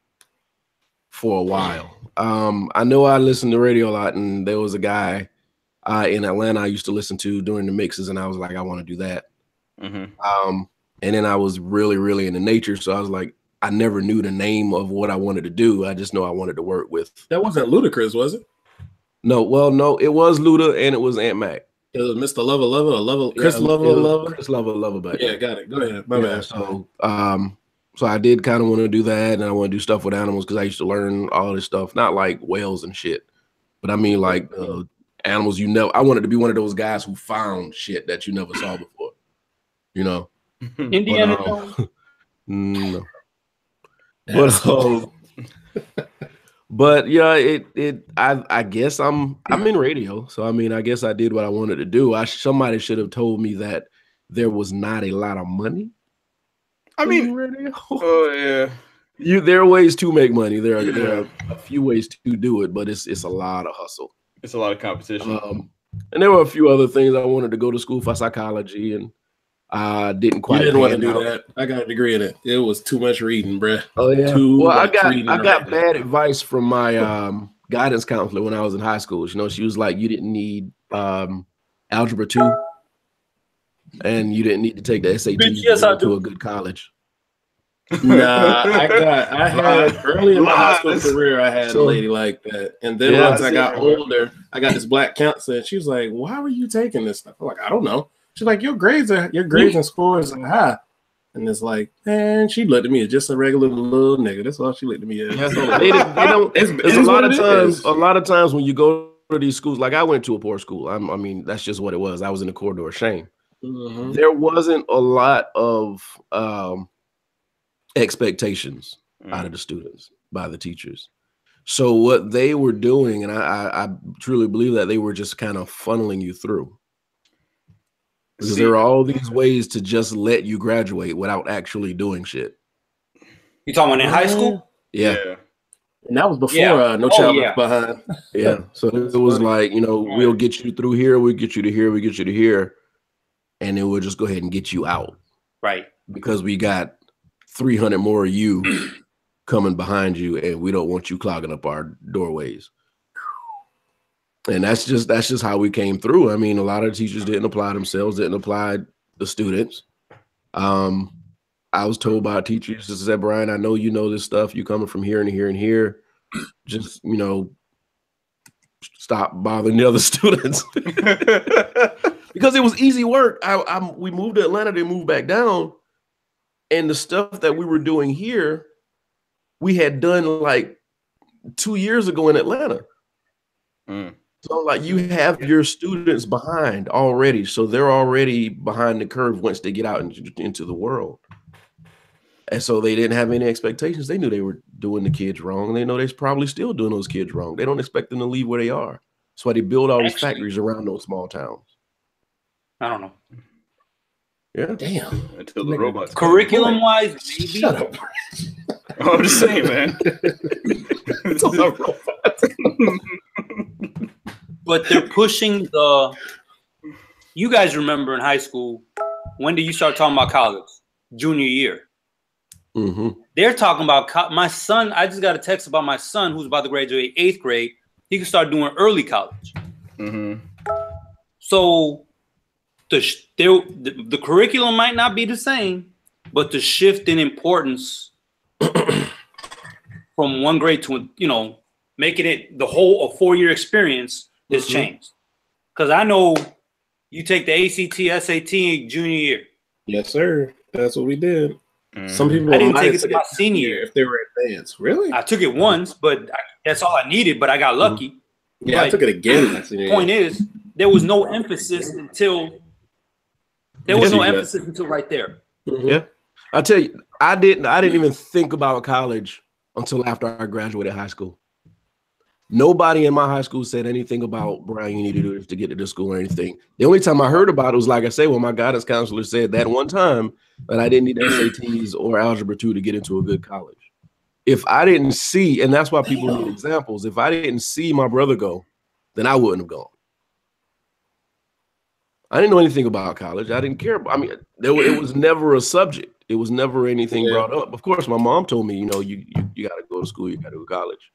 for a while. I know I listened to radio a lot, and there was a guy in Atlanta I used to listen to during the mixes, and I was like, I want to do that. And then I was really, really into nature, so I was like, I never knew the name of what I wanted to do. I just know I wanted to work with. That wasn't Ludacris, was it? No, it was Luda, and it was Ant Mac. It was Mr. Chris Lover. Chris Lover back. Yeah, got it. Go ahead. My bad. So, so I did kind of want to do that, and I want to do stuff with animals because I used to learn all this stuff, not like whales and shit, but I mean animals you know. I wanted to be one of those guys who found shit that you never saw before. You know, Indiana. No. But yeah, I guess I'm in radio, so I guess I did what I wanted to do. Somebody should have told me that there was not a lot of money. Radio. There are ways to make money. There are a few ways to do it, but it's a lot of hustle. It's a lot of competition. And there were a few other things. I wanted to go to school for psychology, and I didn't quite. You didn't want to do that. I got a degree in it. It was too much reading, bruh. Oh yeah. I got bad advice from my guidance counselor when I was in high school. She was like, you didn't need algebra 2, and you didn't need to take the SAT to go to a good college. Nah, I had early in my high school career, I had a lady like that, and then once I got older, I got this black counselor, and she was like, "Why were you taking this stuff?" I'm like, "I don't know." She's like, your grades and scores are high. And it's like, man, she looked at me as just a regular little nigga. That's all she looked at me as. There's a lot of times when you go to these schools, like I went to a poor school. I mean, that's just what it was. I was in the corridor of shame. Mm-hmm. There wasn't a lot of expectations out of the students by the teachers. So what they were doing, and I truly believe that they were just kind of funneling you through. Because there are all these ways to just let you graduate without actually doing shit. You talking about in high school? Yeah. And that was before No Child Left Behind. Yeah. So it was like, we'll get you through here, we'll get you to here, we'll get you to here, and then we'll just go ahead and get you out. Right. Because we got 300 more of you coming behind you, and we don't want you clogging up our doorways. And that's just how we came through. I mean, a lot of teachers didn't apply themselves, didn't apply the students. I was told by teachers that said, Brian, I know you know this stuff. You coming from here and here and here. Just, stop bothering the other students. Because it was easy work. We moved to Atlanta, they moved back down. And the stuff that we were doing here, we had done like 2 years ago in Atlanta. So like you have your students behind already. So they're already behind the curve once they get out into the world. And so they didn't have any expectations. They knew they were doing the kids wrong. They know they're probably still doing those kids wrong. They don't expect them to leave where they are. That's why they build all these factories around those small towns. I don't know. Yeah. Damn. Until the robots. Curriculum wise, maybe. Shut up. I'm just saying, man. Until the robots. But they're pushing you guys remember in high school, when did you start talking about college? Junior year. Mm-hmm. They're talking about my son. I just got a text about my son who's about to graduate 8th grade. He can start doing early college. Mm-hmm. So the curriculum might not be the same, but the shift in importance from one grade to, making it the whole a 4-year experience has changed. Because I know you take the ACT, SAT junior year. Yes, sir. That's what we did. Some people I didn't take it to my senior year if they were advanced. Really? I took it once, but that's all I needed. But I got lucky. Yeah, but I took it again. That senior point year. is, there was no emphasis until right there. Yeah, I tell you, I didn't even think about college until after I graduated high school. Nobody in my high school said anything about, Brian, you need to do this to get to this school or anything. The only time I heard about it was, like I say, when my guidance counselor said that one time that I didn't need SATs or Algebra 2 to get into a good college. If I didn't see, and that's why people need examples, if I didn't see my brother go, then I wouldn't have gone. I didn't know anything about college. I didn't care. I mean, it was never a subject. It was never anything brought up. Of course, my mom told me, you got to go to school, you got to go to college.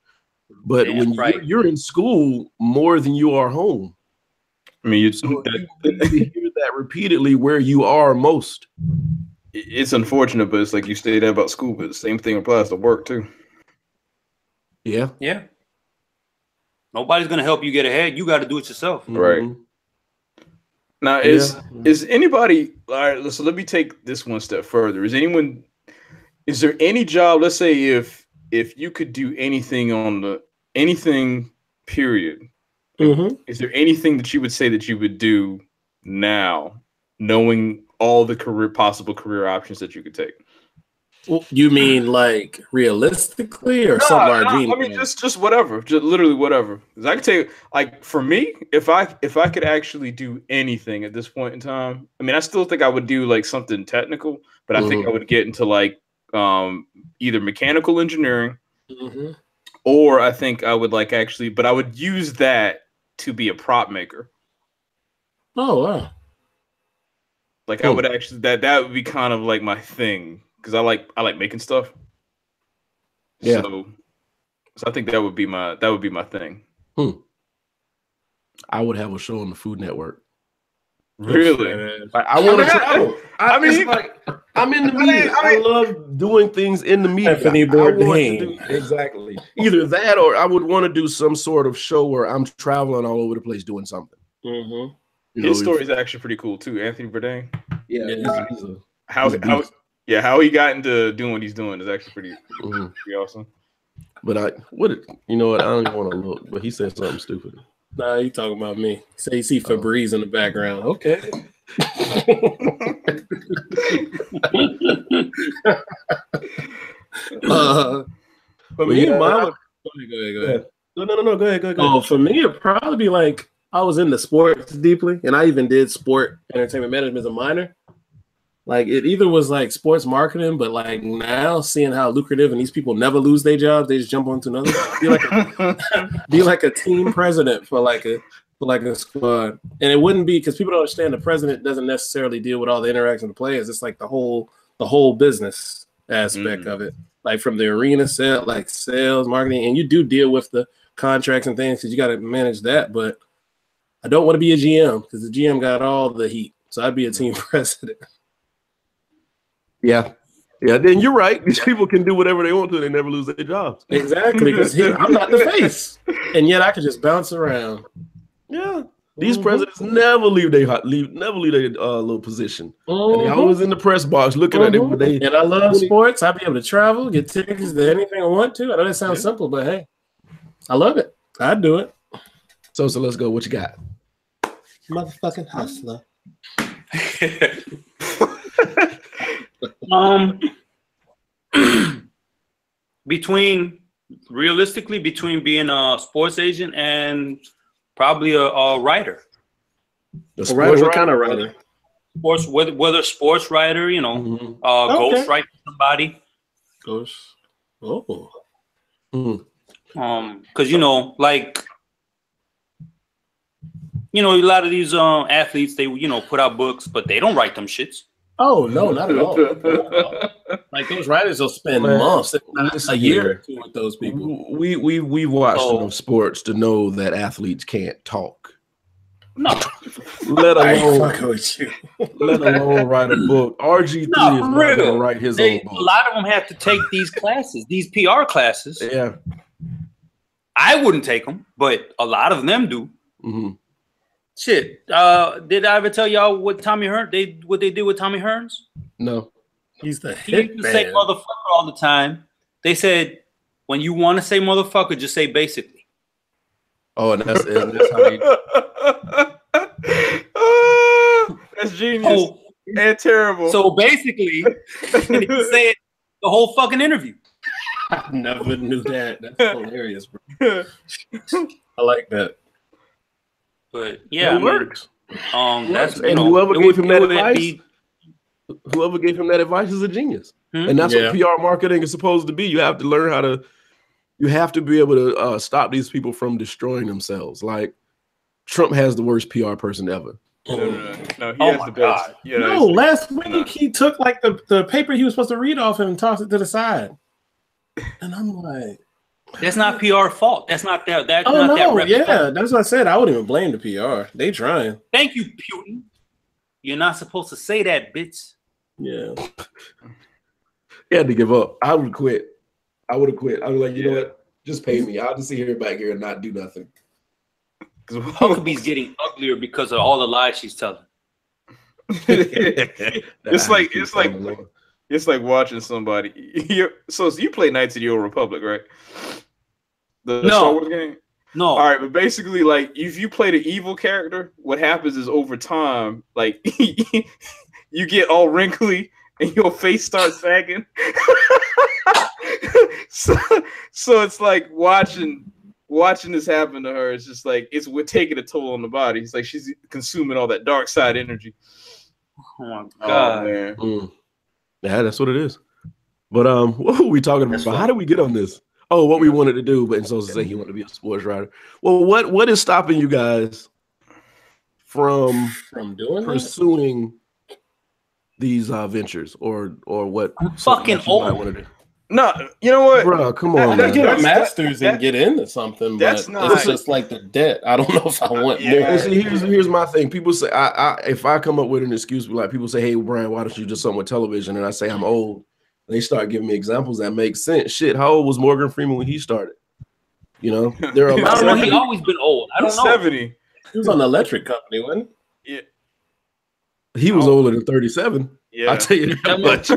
But when you're in school more than you are home. I mean, you hear that repeatedly where you are most. It's unfortunate, but it's like you say that about school, but the same thing applies to work too. Yeah. Yeah. Nobody's going to help you get ahead. You got to do it yourself. Right. Now, is anybody, all right, so let me take this one step further. Is there any job, let's say if you could do anything period, is there anything that you would say that you would do now, knowing all the possible career options that you could take? Well, you mean like realistically or something? I mean, just whatever, just literally whatever. Because I could tell you, like for me, if I could actually do anything at this point in time, I mean, I still think I would do like something technical, but I think I would get into like either mechanical engineering, or I think I would but I would use that to be a prop maker. Oh wow! Like I would actually that would be kind of like my thing. Because I like making stuff. Yeah. So I think that would be my thing. I would have a show on the Food Network. Really? I want to travel. I'm in the media. I love doing things in the media. Exactly. Either that or I would want to do some sort of show where I'm traveling all over the place doing something. His story is actually pretty cool too. Anthony Bourdain. Yeah. How he got into doing what he's doing is actually pretty awesome. But I don't even want to look. But he said something stupid. Nah, you talking about me. Say you see Febreze in the background. Okay. For me, mine would go ahead. No. Go ahead. Oh, for me, it'd probably be like I was into sports deeply, and I even did sport entertainment management as a minor. Like it either was like sports marketing, but like now seeing how lucrative and these people never lose their jobs, they just jump onto another. Be like a team president for like a squad, and it wouldn't be because people don't understand the president doesn't necessarily deal with all the interaction with the players. It's like the whole business aspect of it, like from the arena set, like sales, marketing, and you do deal with the contracts and things because you got to manage that. But I don't want to be a GM because the GM got all the heat, so I'd be a team president. Yeah. Then you're right. These people can do whatever they want to. They never lose their jobs. Exactly, because I'm not the face, and yet I could just bounce around. Yeah, these presidents never leave their little position. And they always in the press box looking at them. And I love sports. I'll be able to travel, get tickets to anything I want to. I know that sounds simple, but hey, I love it. I'd do it. So let's go. What you got? Motherfucking hustler. Between being a sports agent and probably a writer. A writer? What kind of writer? Sports, whether sports writer, ghost write somebody. Ghost. Oh. Because a lot of these athletes, they put out books, but they don't write them shits. Oh no, not at all. Like those writers will spend months, if not a year or two with those people. We've watched enough sports to know that athletes can't talk. No, let alone write a book. RG3 is not going to write his own book. A lot of them have to take these classes, these PR classes. Yeah, I wouldn't take them, but a lot of them do. Mm-hmm. Shit, did I ever tell y'all what what they did with Tommy Hearns? No. He's the he used to say motherfucker all the time. They said, when you want to say motherfucker, just say basically. Oh, and that's how he... That's genius and terrible. So basically, he said the whole fucking interview. I never knew that. That's hilarious, bro. I like that. But yeah, it works. That's whoever gave him that advice. Whoever gave him that advice is a genius, and that's what PR marketing is supposed to be. You have to learn how to. You have to be able to stop these people from destroying themselves. Like Trump has the worst PR person ever. No, he has the best. Yeah, no, last week he took like the paper he was supposed to read off him and tossed it to the side, and I'm like. That's not PR fault. That's not that. That's not that. Yeah, that's what I said. I wouldn't even blame the PR. They trying. Thank you, Putin. You're not supposed to say that, bitch. Yeah. He had to give up. I would quit. I would have quit. I was like, you know what? Just pay me. I'll just sit here back here and not do nothing. Huckabee's getting uglier because of all the lies she's telling. It's like watching somebody. So you play Knights of the Old Republic, right? The Star Wars game? No. All right, but basically, like, if you play the evil character, what happens is over time, like, you get all wrinkly and your face starts sagging. so it's like watching this happen to her. It's just like we're taking a toll on the body. It's like she's consuming all that dark side energy. Oh my god, man. Yeah, that's what it is. But what were we talking about? How did we get on this? Oh, what we wanted to do, but and so to say he wanted to be a sports writer. Well, what is stopping you guys from doing pursuing these ventures or what? I'm fucking old. No, you know what, bro? Come on, I get a master's and get into something, but it's just like the debt. I don't know if I want more. And see, here's my thing. People say, if I come up with an excuse, like people say, "Hey, Brian, why don't you do something with television?" And I say I'm old. They start giving me examples that make sense. Shit, how old was Morgan Freeman when he started? You know, there are. I don't know. He's always been old. I don't know. 70. He was on the electric company, wasn't he? Yeah. He was older than 37. Yeah, I'll tell you that much.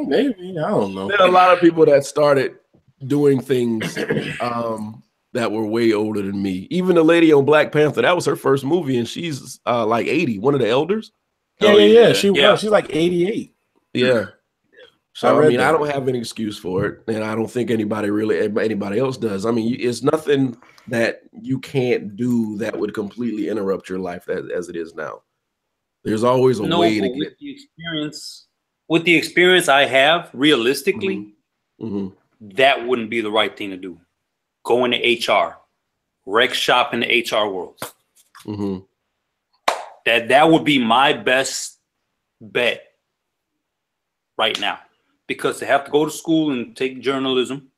Maybe, I don't know. There are a lot of people that started doing things that were way older than me. Even the lady on Black Panther, that was her first movie, and she's like 80, one of the elders. Yeah. She was. She's like 88. Yeah. So I mean, I don't have an excuse for it, and I don't think anybody else does. I mean, it's nothing that you can't do that would completely interrupt your life as it is now. There's always a way to get the experience. With the experience I have, realistically, that wouldn't be the right thing to do. Go into HR, rec shop in the HR world. That would be my best bet right now, because to have to go to school and take journalism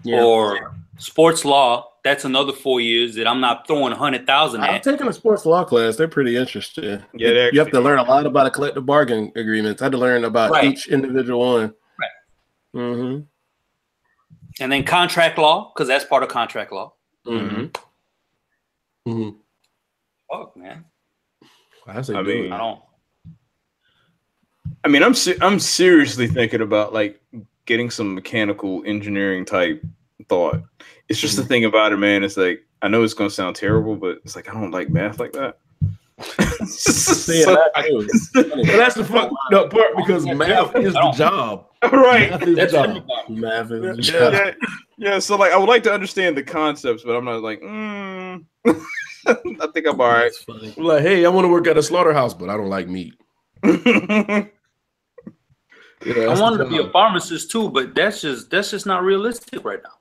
or sports law, that's another 4 years that I'm not throwing 100,000 at. I've taken a sports law class. They're pretty interesting. Yeah, you have to learn a lot about a collective bargaining agreements. I had to learn about each individual one. Right. And then contract law, because that's part of contract law. Fuck, man. I mean, I'm seriously thinking about like getting some mechanical engineering type thought. It's just the thing about it, man. It's like, I know it's gonna sound terrible, but it's like I don't like math like that. That's the fucked up part, because math is the job. Right. Math is the job. Yeah. So like, I would like to understand the concepts, but I'm not like, I think I'm all right. I'm like, hey, I want to work at a slaughterhouse, but I don't like meat. I wanted to be a pharmacist too, but that's just not realistic right now.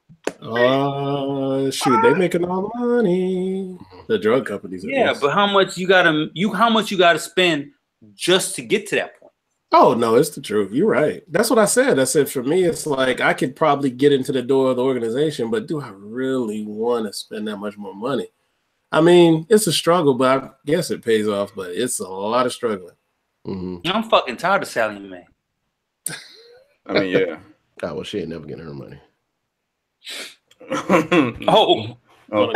Shoot, they making all the money. The drug companies. But how much you gotta spend just to get to that point? Oh no, it's the truth. You're right. That's what I said. I said for me, it's like I could probably get into the door of the organization, but do I really want to spend that much more money? I mean, it's a struggle, but I guess it pays off. But it's a lot of struggling. I'm fucking tired of Sally Mae. I mean, yeah. Well, she ain't never getting her money. Gonna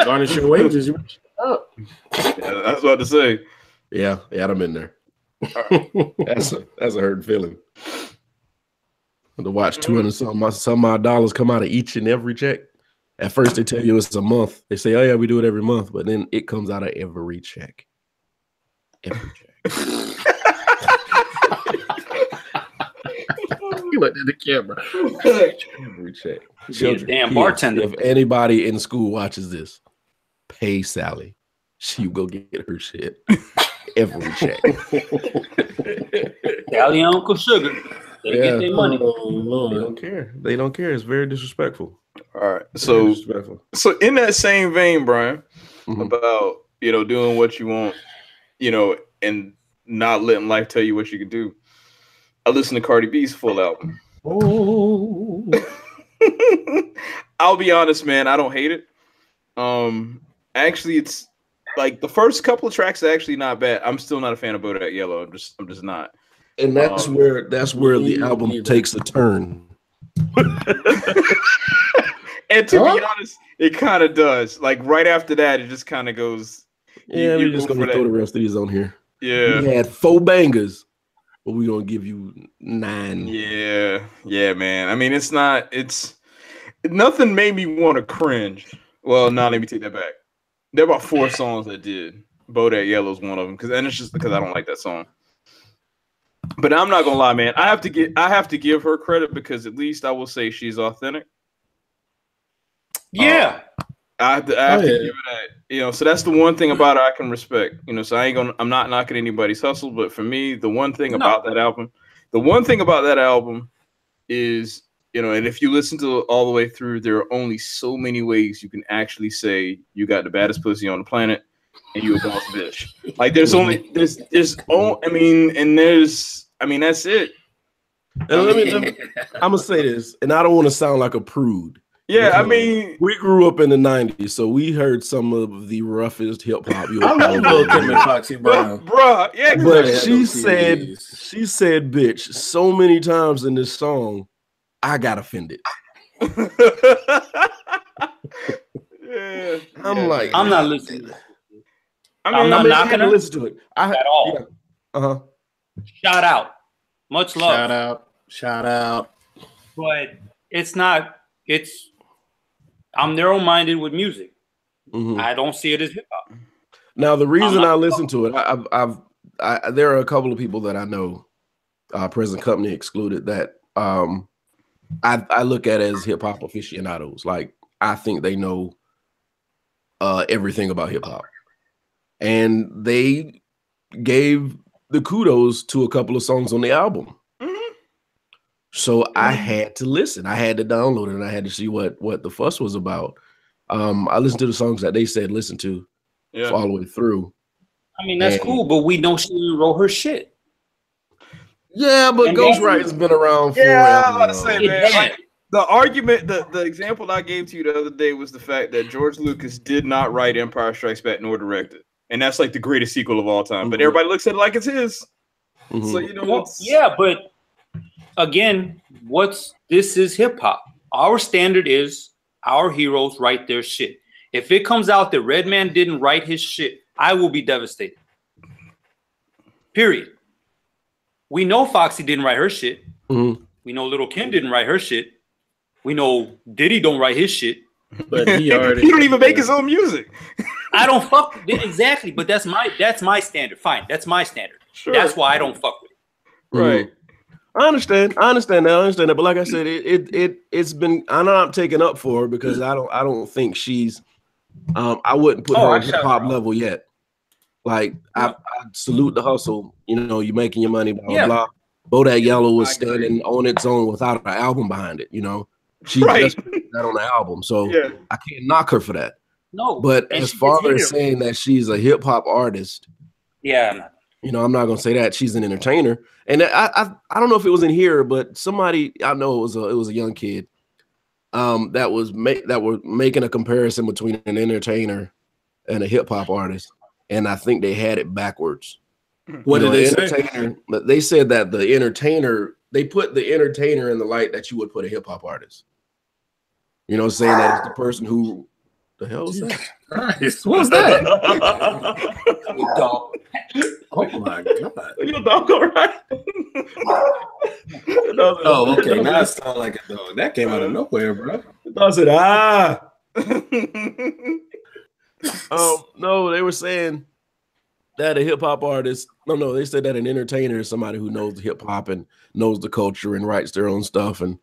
garnish your wages. You up. Yeah, that's what to say. Yeah, I'm in there. That's a hurting feeling. To watch $200 some odd dollars come out of each and every check. At first, they tell you it's a month. They say, "Oh yeah, we do it every month," but then it comes out of every check. Every check. You looked at the camera. Every check. Children, damn bartender. If anybody in school watches this, pay Sally. She will go get her shit. Every check. Sally and Uncle Sugar. They get their money. Oh, Lord. They don't care. They don't care. It's very disrespectful. All right. So in that same vein, Brian, about doing what you want, and not letting life tell you what you can do. I listened to Cardi B's full album. Oh. I'll be honest, man. I don't hate it. Actually, it's like the first couple of tracks are actually not bad. I'm still not a fan of Bodak Yellow. I'm just not. And that's where the album takes a turn. And to be honest, it kind of does. Like right after that, it just kind of goes. Yeah, we're just gonna throw the rest of these on here. Yeah, we had 4 bangers, but we're gonna give you 9. Yeah, man. I mean, it's nothing made me want to cringe. Well, no, let me take that back. There are about 4 songs that did. Bodak Yellow's one of them, and it's just because I don't like that song. But I'm not gonna lie, man. I have to give her credit, because at least I will say she's authentic. Yeah. I have to give her that. So that's the one thing about her I can respect. So I'm not knocking anybody's hustle, but for me, the one thing about that album is, and if you listen to it all the way through, there are only so many ways you can actually say you got the baddest pussy on the planet and you a boss bitch. Like that's it. And I'm gonna say this, and I don't want to sound like a prude. Yeah, I mean, we grew up in the 90s, so we heard some of the roughest hip hop. I love Lil Kim and Foxy Brown, bruh. Yeah, but she said "bitch" so many times in this song, I got offended. I'm not listening. I'm not knocking her. Listen to it at all. Yeah. Shout out, much love. Shout out. But it's not. I'm narrow-minded with music. I don't see it as hip hop. Now, the reason I listen to it, there are a couple of people that I know, present company excluded, that I look at as hip hop aficionados. Like, I think they know everything about hip hop, and they gave the kudos to a couple of songs on the album. So I had to listen. I had to download it, and I had to see what the fuss was about. I listened to the songs that they said listen to all the way through. I mean, that's cool, but we know she didn't wrote her shit. Yeah, but Ghostwriter's been around for I was about to say, man. Like, the argument, the example I gave to you the other day was the fact that George Lucas did not write Empire Strikes Back nor direct it. And that's like the greatest sequel of all time. But everybody looks at it like it's his. So, you know, but again, this is hip hop. Our standard is our heroes write their shit. If it comes out that Redman didn't write his shit, I will be devastated. Period. We know Foxy didn't write her shit. We know Lil' Kim didn't write her shit. We know Diddy don't write his shit. But he don't even make his own music. I don't fuck exactly, but that's my standard. Fine, that's my standard. Sure. That's why I don't fuck with it. Right. I understand that. But like I said, it's been, I'm not taken up for her because I don't think she's I wouldn't put her on hip hop level yet. Like I salute the hustle. You know, you're making your money, blah blah. Bodak Yellow was standing on its own without an album behind it. You know, she just put that on the album, so I can't knock her for that. No, but as far as saying that she's a hip hop artist, you know, I'm not gonna say that. She's an entertainer, and I don't know if it was in here, but somebody I know it was a young kid, that was making a comparison between an entertainer and a hip hop artist, and I think they had it backwards. What did they say? They said that the entertainer, they put the entertainer in the light that you would put a hip hop artist. You know, saying that it's the person who. The hell is that? Christ, what was that? Oh my god! Your dog all right? Oh, okay. Now it sounds like a dog. That came out of nowhere, bro. I said, no, they were saying that a hip hop artist. No, they said that an entertainer is somebody who knows hip hop and knows the culture and writes their own stuff and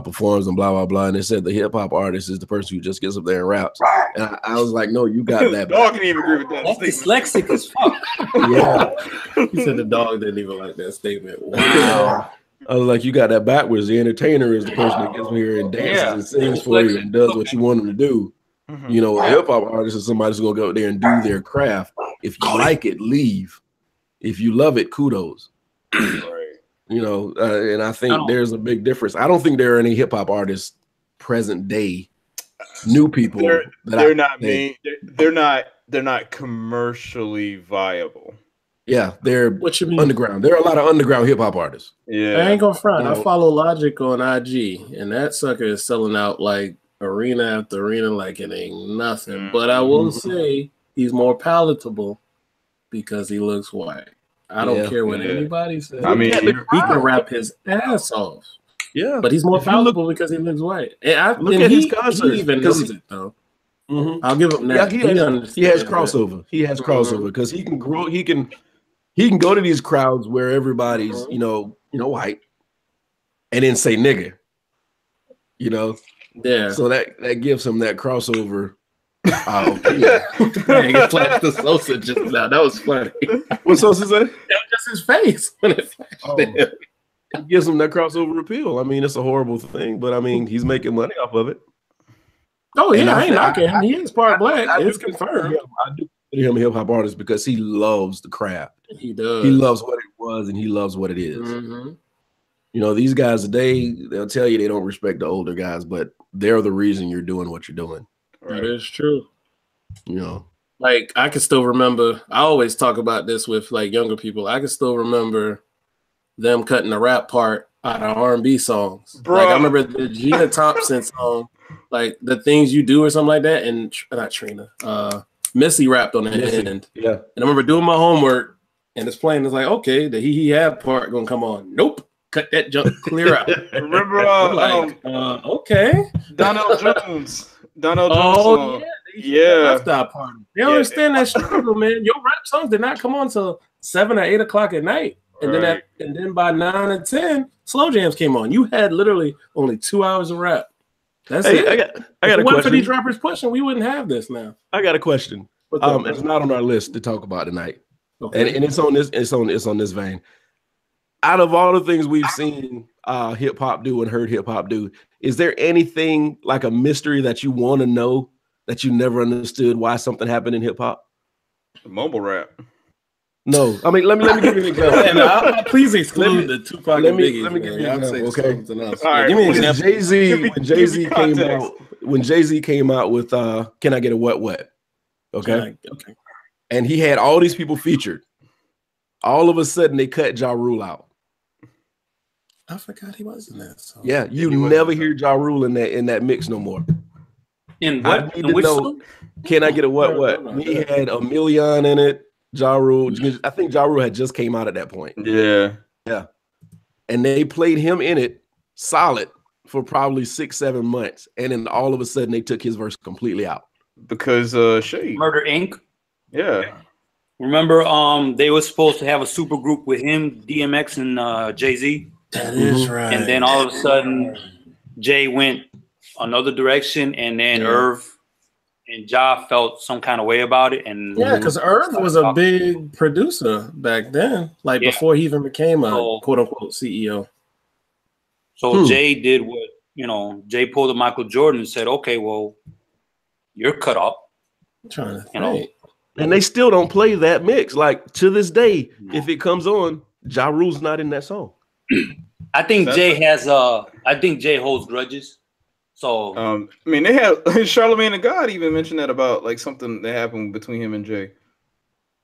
performs and blah blah blah. And they said the hip hop artist is the person who just gets up there and raps. And I was like, no, you got that. Dog can even agree with that. That's dyslexic as fuck. Yeah, he said the dog didn't even like that statement. Wow. I was like, you got that backwards. The entertainer is the person that gets here and dances and sings for you and does what you want him to do. You know, a hip hop artist is somebody who's gonna go out there and do their craft. If you like it, leave. If you love it, kudos. You know, and I think there's a big difference. I don't think there are any hip hop artists present day, new people. They're not commercially viable. Yeah, they're underground. There are a lot of underground hip hop artists. Yeah, I ain't gonna front. I follow Logic on IG, and that sucker is selling out like arena after arena, like it ain't nothing. But I will say he's more palatable because he looks white. I don't care what anybody says. I mean, he can rap his ass off. Yeah, but he's more palatable because he looks white. And look at his concerts. He even knows it though. I'll give him that. Yeah, he has crossover. He has crossover because he can grow. He can go to these crowds where everybody's you know white, and then say nigga. You know, So that gives him that crossover. Oh, yeah. It flashed the Sosa just now. That was funny. What Sosa said? That was just his face when it flashed. It gives him that crossover appeal. I mean, it's a horrible thing, but I mean, he's making money off of it. Oh yeah, I ain't knocking him. He is part black. It's confirmed. I do consider him a hip hop artist because he loves the craft. He does. He loves what it was, and he loves what it is. You know, these guys today, they'll tell you they don't respect the older guys, but they're the reason you're doing what you're doing. That is true. You know, like I can still remember. I always talk about this with like younger people. I can still remember them cutting the rap part out of R&B songs. Bro. Like I remember the Gina Thompson song, like The Things You Do or something like that, and not Trina. Missy rapped on the end. Yeah, and I remember doing my homework, and it's playing. It's like, okay, the he have part gonna come on. Nope. Cut that junk clear out. Remember, okay, Donell Jones. Donnell Jones song. Yeah. Lifestyle Party. They don't understand that struggle, man. Your rap songs did not come on till 7 or 8 o'clock at night. And then by 9 or 10, slow jams came on. You had literally only 2 hours of rap. That's it. I got a question. For these rappers pushing, we wouldn't have this now. I got a question. It's not on our list to talk about tonight. Okay. And it's on this vein. Out of all the things we've seen hip hop do and heard hip hop do, is there anything like a mystery that you want to know that you never understood why something happened in hip hop? Mumble rap. No, I mean let me give you an example. Please exclude the Tupac and Biggie. Let me give you an example. Okay, all right, give me an example. When Jay-Z came out with "Can I Get a Wet Wet?" Okay, and he had all these people featured. All of a sudden, they cut Ja Rule out. I forgot he was in that song. Yeah, you never hear Ja Rule in that mix no more. In what? In which song? Can I Get a Wet Wet? He had a million in it. Ja Rule, I think Ja Rule had just came out at that point. Yeah. And they played him in it solid for probably 6-7 months, and then all of a sudden they took his verse completely out because Shade Murder Inc. Yeah. Remember, they were supposed to have a super group with him, DMX, and Jay-Z. That is right. And then all of a sudden, Jay went another direction, and then Irv and Ja felt some kind of way about it. And because Irv was a big producer back then, like before he even became a quote unquote CEO. So Jay did what, Jay pulled a Michael Jordan and said, okay, well, you're cut up. I'm trying to think. And they still don't play that mix. Like to this day, if it comes on, Ja Rule's not in that song. I think Jay holds grudges. So I mean, they have Charlamagne the God even mentioned that about like something that happened between him and Jay.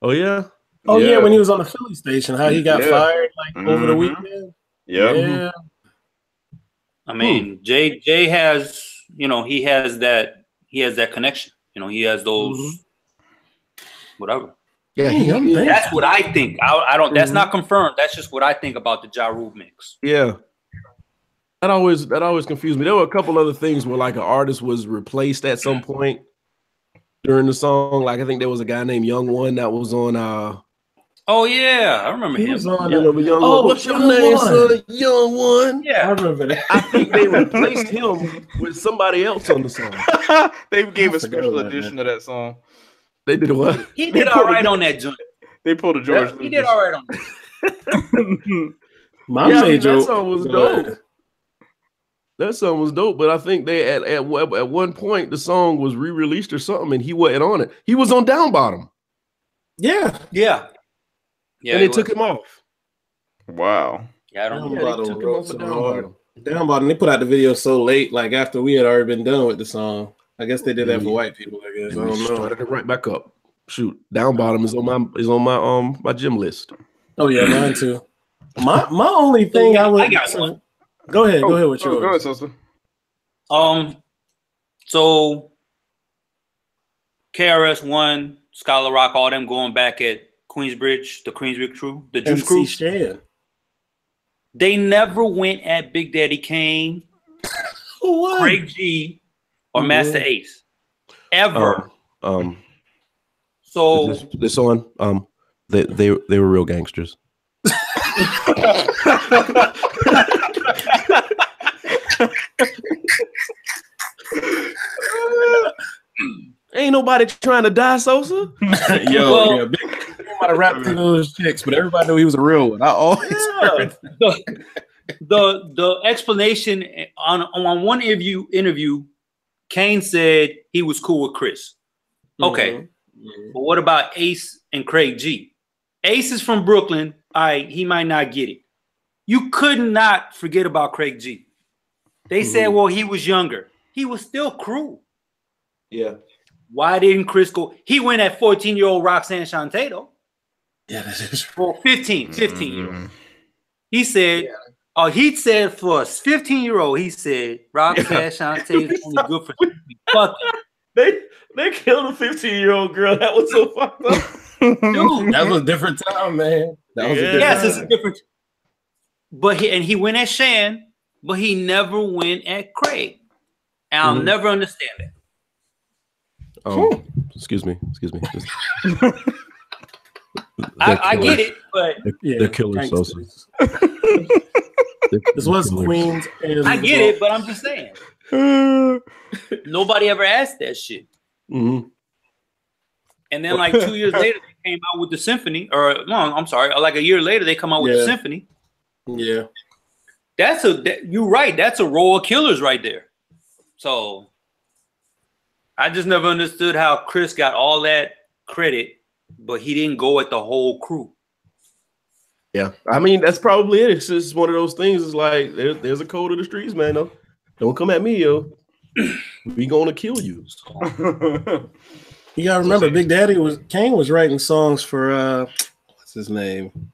Oh yeah. Oh yeah, when he was on the Philly station, how he got fired like over the weekend. Yeah. I mean, Jay has, he has that connection. He has those whatever. Yeah, that's what I think. I don't. That's not confirmed. That's just what I think about the Ja Rule mix. Yeah. That always confused me. There were a couple other things where like an artist was replaced at some point during the song. Like I think there was a guy named Young One that was on. Oh yeah, I remember him. Was on, what's your name, son? Young One. Yeah, I remember that. I think they replaced him with somebody else on the song. They gave a special edition of that song. They did what? He did all right on that joint. They pulled a George. He did all right on that. That song was dope. That song was dope, but I think they at one point the song was re-released or something, and he wasn't on it. He was on Down Bottom. Yeah. And they took him off. Wow. Yeah, I don't know. They took him off of Down Bottom. Down Bottom. They put out the video so late, like after we had already been done with the song. I guess they did that for white people. I guess I don't know. Started it right back up. Shoot, Down Bottom is on my gym list. Oh yeah, mine too. My only thing I got one. Go ahead with yours. Go ahead, Sosa. So KRS-One, Scholar Rock, all them going back at Queensbridge, the Queensbridge crew, the Juice crew. Shan. They never went at Big Daddy Kane, Craig G, or Master Ace. Ever. So this on they were real gangsters. Ain't nobody trying to die, Sosa. Yo, Big might have rapped to those chicks, but everybody knew he was a real one. I always heard the explanation on one interview, Kane said he was cool with Chris. Okay, but what about Ace and Craig G? Ace is from Brooklyn. All right, he might not get it. You could not forget about Craig G. They said, well, he was younger. He was still crew. Yeah. Why didn't Chris go? He went at 14-year-old Roxanne Shante, though. Yeah, that is for 15-year-old. He said, he said for a 15-year-old, he said, Roxanne Shante is only good for fucking. They killed a 15-year-old girl. That was so fucked up. Dude, that was a different time, man. That was a different time. It's a different. But he went at Shan, but he never went at Craig. And I'll never understand that. Excuse me. I get it, but they're killer Sosa. This was Queens. And I get it, but I'm just saying. Nobody ever asked that shit. Mm-hmm. And then, like 2 years later, they came out with the symphony. Or no, I'm sorry, like a year later, they come out with the symphony. Yeah, you're right. That's a row of killers right there. So I just never understood how Chris got all that credit, but he didn't go at the whole crew. Yeah, I mean that's probably it. It's just one of those things. It's like there's a code of the streets, man. No, don't come at me, yo. We gonna kill you. You gotta remember, Big Daddy Kane was writing songs for what's his name?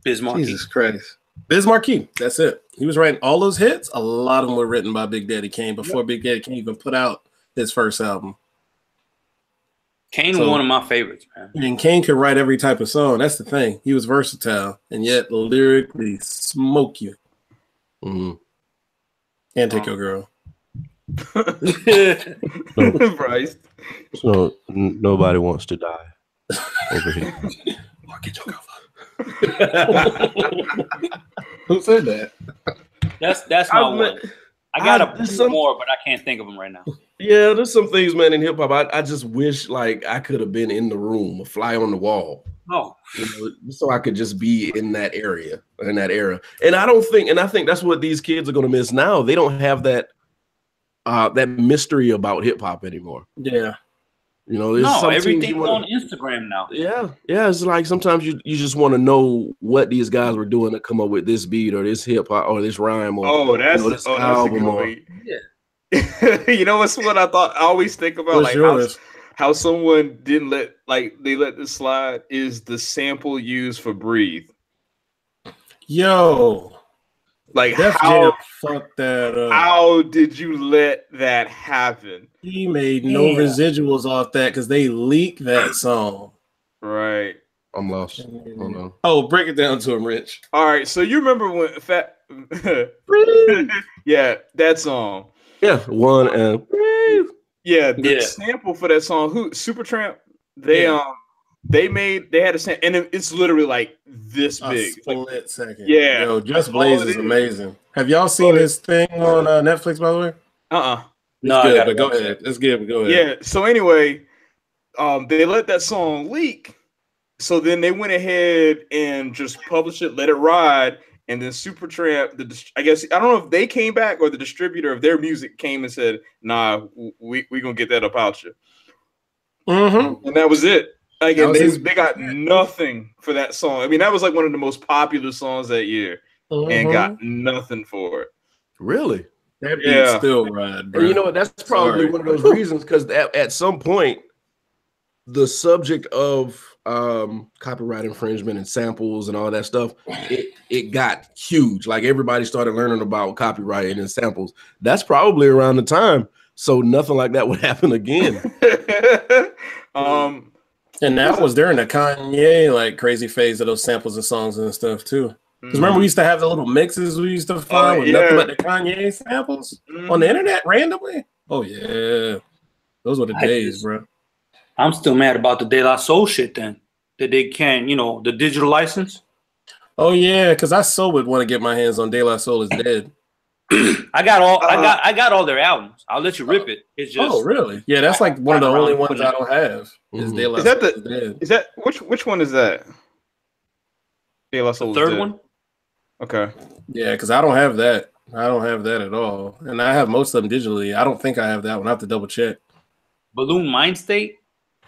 Biz Markie. Jesus Christ, Biz Markie. That's it. He was writing all those hits. A lot of them were written by Big Daddy Kane before Big Daddy Kane even put out his first album. Kane was one of my favorites, man. And Kane could write every type of song. That's the thing. He was versatile and yet lyrically smoke you. Mm-hmm. And take your girl. Bryce. So nobody wants to die over here. Get your Who said that? That's my one. I got a more, but I can't think of them right now. Yeah, there's some things, man, in hip hop. I just wish like I could have been in the room, a fly on the wall. Oh, so I could just be in that area, in that era. And I think that's what these kids are gonna miss now. They don't have that that mystery about hip hop anymore. Yeah. You know, everything's on Instagram now. Yeah. It's like sometimes you just want to know what these guys were doing to come up with this beat or this hip hop or this rhyme or this album. Yeah. You know what's what I always think about? What's like how someone didn't they let this slide is the sample used for Breathe. Yo. Like how fucked that up. How did you let that happen? He made no residuals off that because they leaked that song. Right. I'm lost. Hold on. Oh, break it down to him, Rich. All right. So you remember when yeah, that song. Yeah, one and yeah, the sample for that song. Supertramp. They had a sample, and it's literally like this big. Split second. Yeah. Yo, Just Blaze is amazing. Have y'all seen his thing on Netflix, by the way? No, good, but go ahead. It's good, but go ahead. Yeah. So anyway, they let that song leak. So then they went ahead and just published it, let it ride, and then Supertramp, I guess I don't know if they came back or the distributor of their music came and said, "Nah, we gonna get that up out you." Mm-hmm. And that was it. Like, and they got nothing for that song. I mean, that was like one of the most popular songs that year, and got nothing for it. Really? That beat still ride, bro. And you know what? That's probably one of those reasons because at some point, the subject of copyright infringement and samples and all that stuff, it got huge. Like everybody started learning about copyright and samples. That's probably around the time. So nothing like that would happen again. And that was during the Kanye like crazy phase of those samples and songs and stuff too. Because remember, we used to have the little mixes we used to find with nothing but the Kanye samples on the internet randomly. Oh yeah, those were the days, bro. I'm still mad about the De La Soul shit then. That they can't, the digital license. Oh yeah, because I so would want to get my hands on De La Soul is Dead. I got all their albums. I'll let you rip it. It's just really? Yeah, that's like one of the only ones I don't have. Is De La Soul is Dead. Is that which one is that? De La Soul. The third one. Okay. Yeah, because I don't have that. I don't have that at all, and I have most of them digitally. I don't think I have that one. I have to double check. Balloon Mind State,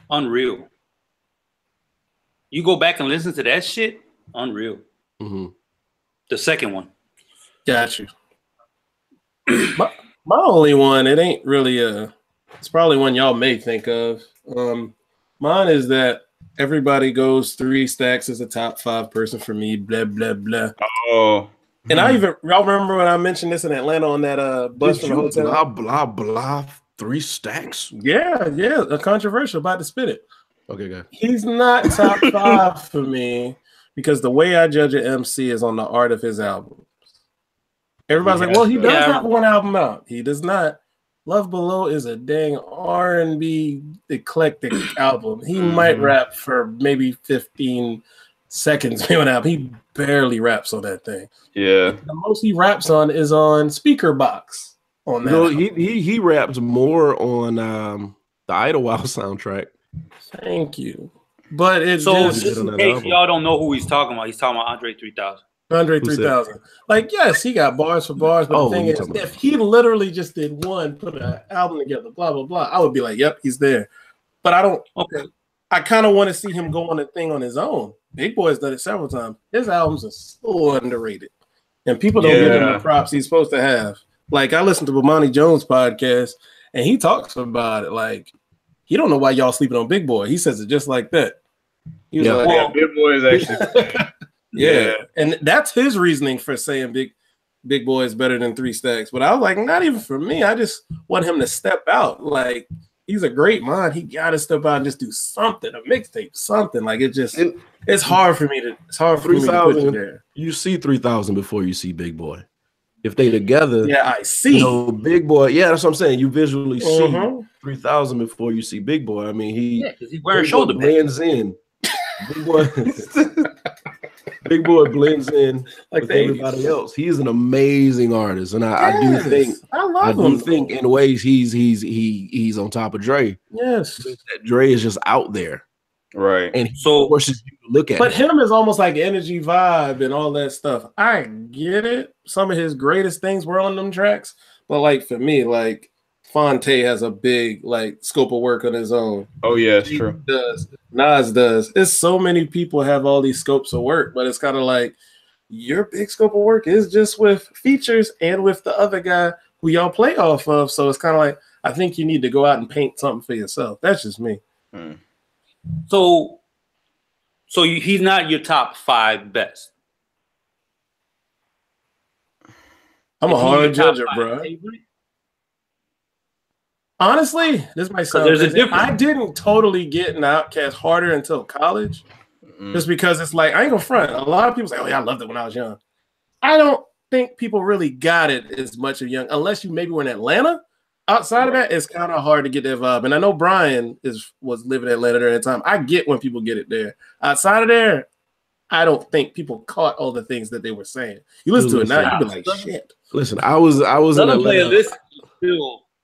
unreal. You go back and listen to that shit, unreal. The second one. Got you. My only one, it ain't really it's probably one y'all may think of. Mine is that Everybody Goes 3 Stacks is a top 5 person for me, blah blah blah. Oh. And y'all remember when I mentioned this in Atlanta on that bus from the hotel? Blah blah blah 3 Stacks. Yeah, a controversial, about to spit it. Okay, guys. He's not top 5 for me because the way I judge an MC is on the art of his albums. Everybody's like, well, he does have one album out. He does not. Love Below is a dang R&B eclectic album. He might rap for maybe 15 seconds on an album. He barely raps on that thing. Yeah. The most he raps on is on Speaker Box. On that. No, he raps more on the Idlewild soundtrack. Thank you. But it's just in case y'all don't know who he's talking about. He's talking about Andre 3000. Andre 3000. Like, yes, he got bars for bars, but the thing is, if he literally just did one, put an album together, blah, blah, blah, I would be like, yep, he's there. But I don't. Okay. I kind of want to see him go on a thing on his own. Big Boy's done it several times. His albums are so underrated. And people don't give him the props he's supposed to have. Like, I listened to Bomani Jones' podcast, and he talks about it. Like, he don't know why y'all sleeping on Big Boy. He says it just like that. He was like, yeah, Big Boy is actually yeah. And that's his reasoning for saying Big Boy is better than 3 Stacks. But I was like, not even for me. I just want him to step out. Like, he's a great mind. He got to step out and just do something, a mixtape, something. Like, it's hard for me to. It's hard for me to put you there. You see 3000 before you see Big Boy. If they together, yeah, I see. Big Boy. Yeah, that's what I'm saying. You visually see 3000 before you see Big Boy. I mean, he's wearing shoulder blends in. Big Boy blends in like with everybody else. He's an amazing artist, and I do think in ways he's on top of Dre. Yes, that Dre is just out there, right? And he forces you to look at. But him is almost like energy vibe and all that stuff. I get it. Some of his greatest things were on them tracks, but like for me, like Fonte has a big like scope of work on his own. Oh yeah, it's true. Does Nas does? It's so many people have all these scopes of work, but it's kind of like your big scope of work is just with features and with the other guy who y'all play off of. So it's kind of like I think you need to go out and paint something for yourself. That's just me. So he's not your top 5 best. I'm a hard judger, bro. Honestly, this might sound there's a crazy. difference. I didn't totally get an Outkast harder until college, just because it's like I ain't gonna front. A lot of people say, "Oh yeah, I loved it when I was young." I don't think people really got it as much of young, unless you maybe were in Atlanta. Outside of that, it's kind of hard to get that vibe. And I know Brian was living in Atlanta during that time. I get when people get it there. Outside of there, I don't think people caught all the things that they were saying. You listen to it now, you be like, "Shit." Listen, I was in Atlanta.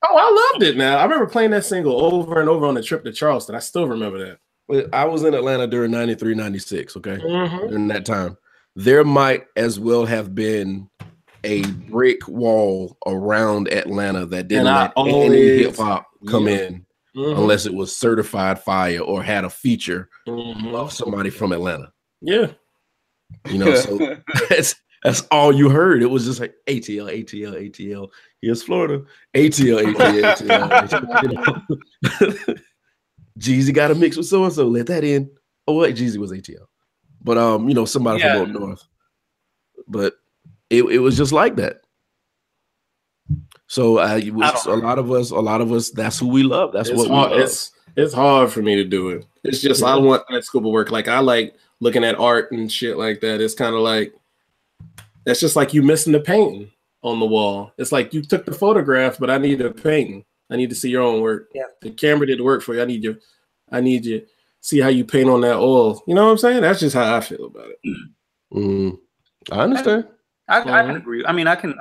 Oh, I loved it. Now I remember playing that single over and over on the trip to Charleston. I still remember that. I was in Atlanta during 93, 96, okay? During that time. There might as well have been a brick wall around Atlanta that didn't let any hip-hop come in unless it was certified fire or had a feature of somebody from Atlanta. Yeah. You know, so that's all you heard. It was just like ATL, ATL, ATL. Here's Florida. ATL, ATL, ATL. Jeezy got a mix with so-and-so. Let that in. Oh, wait, Jeezy was ATL. But, somebody from up north. But it was just like that. So a lot of us, that's who we love. That's what we love. It's hard for me to do it. It's just, I want that scope of work. Like, I like looking at art and shit like that. It's kind of like, that's just like you missing the painting on the wall. It's like you took the photograph, but I need the painting. I need to see your own work. Yeah. The camera did the work for you. I need you see how you paint on that oil. You know what I'm saying? That's just how I feel about it. I understand. I can agree. I mean, I can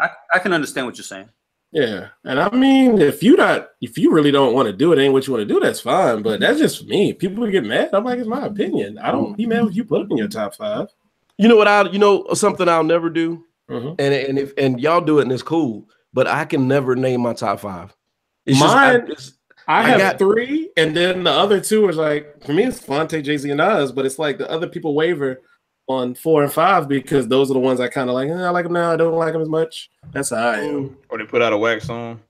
understand what you're saying. Yeah. And I mean, if you really don't want to do it, ain't what you want to do, that's fine. But that's just me. People get mad. I'm like, it's my opinion. I don't be mad if you put it in your top 5. You know what? Something I'll never do, and y'all do it and it's cool. But I can never name my top 5. It's mine. I have 3, and then the other 2 is like, for me, it's Fonte, Jay-Z, and Nas. But it's like the other people waver on 4 and 5 because those are the ones I kind of like. I like them now. I don't like them as much. That's how I am. Or they put out a wax song.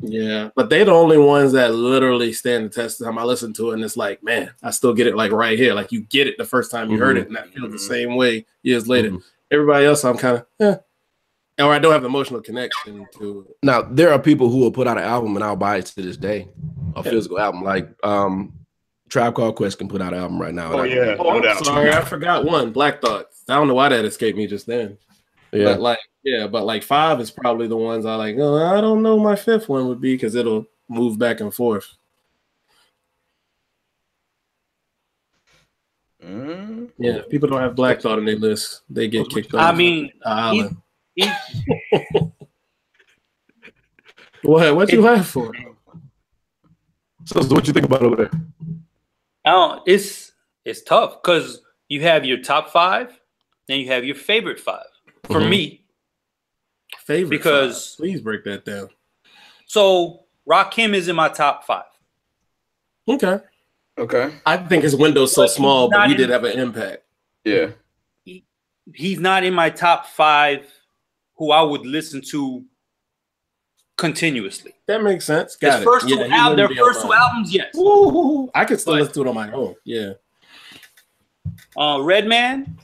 Yeah, but they're the only ones that literally stand the test of time. I listen to it, and it's like, man, I still get it like right here. Like you get it the first time you heard it, and that feels the same way years later. Everybody else, I'm kind of, or I don't have an emotional connection to it. Now, there are people who will put out an album, and I'll buy it to this day, a physical album. Like Tribe Called Quest can put out an album right now. I'm sorry, I forgot one. Black Thought. I don't know why that escaped me just then. But like 5 is probably the ones I like. Oh, I don't know my 5th one would be because it'll move back and forth. Yeah, if people don't have Black Thought on their list, they get kicked off. I mean, what you laugh for? So what you think about over there? It's tough because you have your top 5, then you have your favorite 5. For me, favorite because 5. Please break that down. So Rakim is in my top 5. Okay. I think his window's so small, but he did have an impact. Yeah. He's not in my top 5 who I would listen to continuously. That makes sense. Their first two albums, yes. Ooh, I could still listen to it on my own. Yeah. Redman,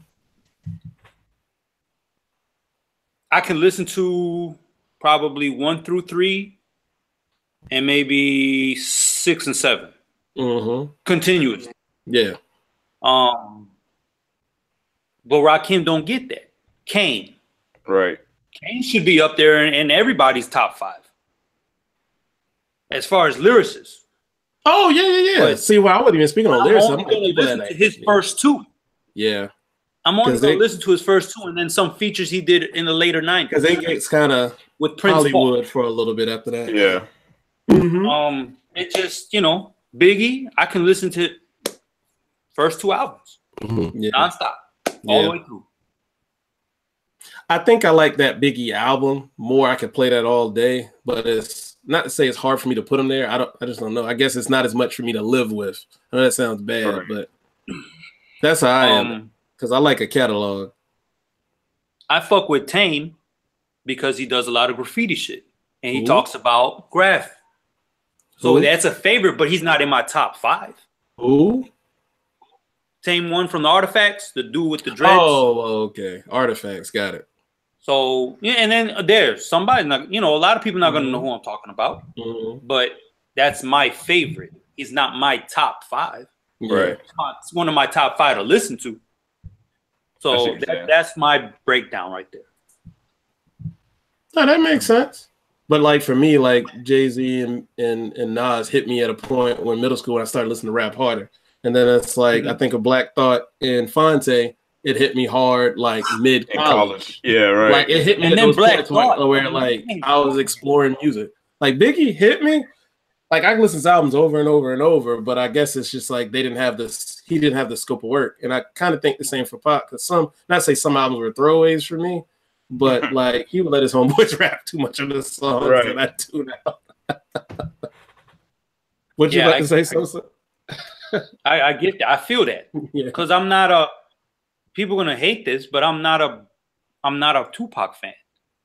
I can listen to probably 1 through 3 and maybe 6 and 7. Continuously. Yeah. But Rakim don't get that. Kane. Right. Kane should be up there in everybody's top 5. As far as lyricists. Oh, yeah. But, see, well, I wasn't even speaking on lyrics. I'm going to listen to his first 2. Yeah. I'm only going to listen to his first 2 and then some features he did in the later 90s. Because it gets kind of with Prince Hollywood for a little bit after that. Yeah. It just, Biggie, I can listen to first 2 albums. Nonstop. All the way through. I think I like that Biggie album more. I could play that all day, but it's not to say it's hard for me to put them there. I just don't know. I guess it's not as much for me to live with. I know that sounds bad, but that's how I am. Because I like a catalog. I fuck with Tame because he does a lot of graffiti shit. And he talks about graph. So that's a favorite, but he's not in my top 5. Who? Tame One from the Artifacts, the dude with the dreads. Oh, okay. Artifacts, got it. So, and then there's somebody, a lot of people not going to know who I'm talking about. But that's my favorite. He's not my top 5. Right. It's one of my top 5 to listen to. So that's my breakdown right there. No, that makes sense. But like for me, like Jay-Z and Nas hit me at a point when middle school when I started listening to rap harder. And then it's like I think of Black Thought and Fonte, it hit me hard like mid college. Yeah, right. Like it hit me and at then those Black points Thought, where like I was exploring music. Like Biggie hit me. Like I can listen to albums over and over and over, but I guess it's just like he didn't have the scope of work. And I kind of think the same for Pac, because not say some albums were throwaways for me, but like he would let his homeboys rap too much of the songs, and I tune out. What you about to say, Sosa? I get that. I feel that because I'm not people are gonna hate this, but I'm not a Tupac fan.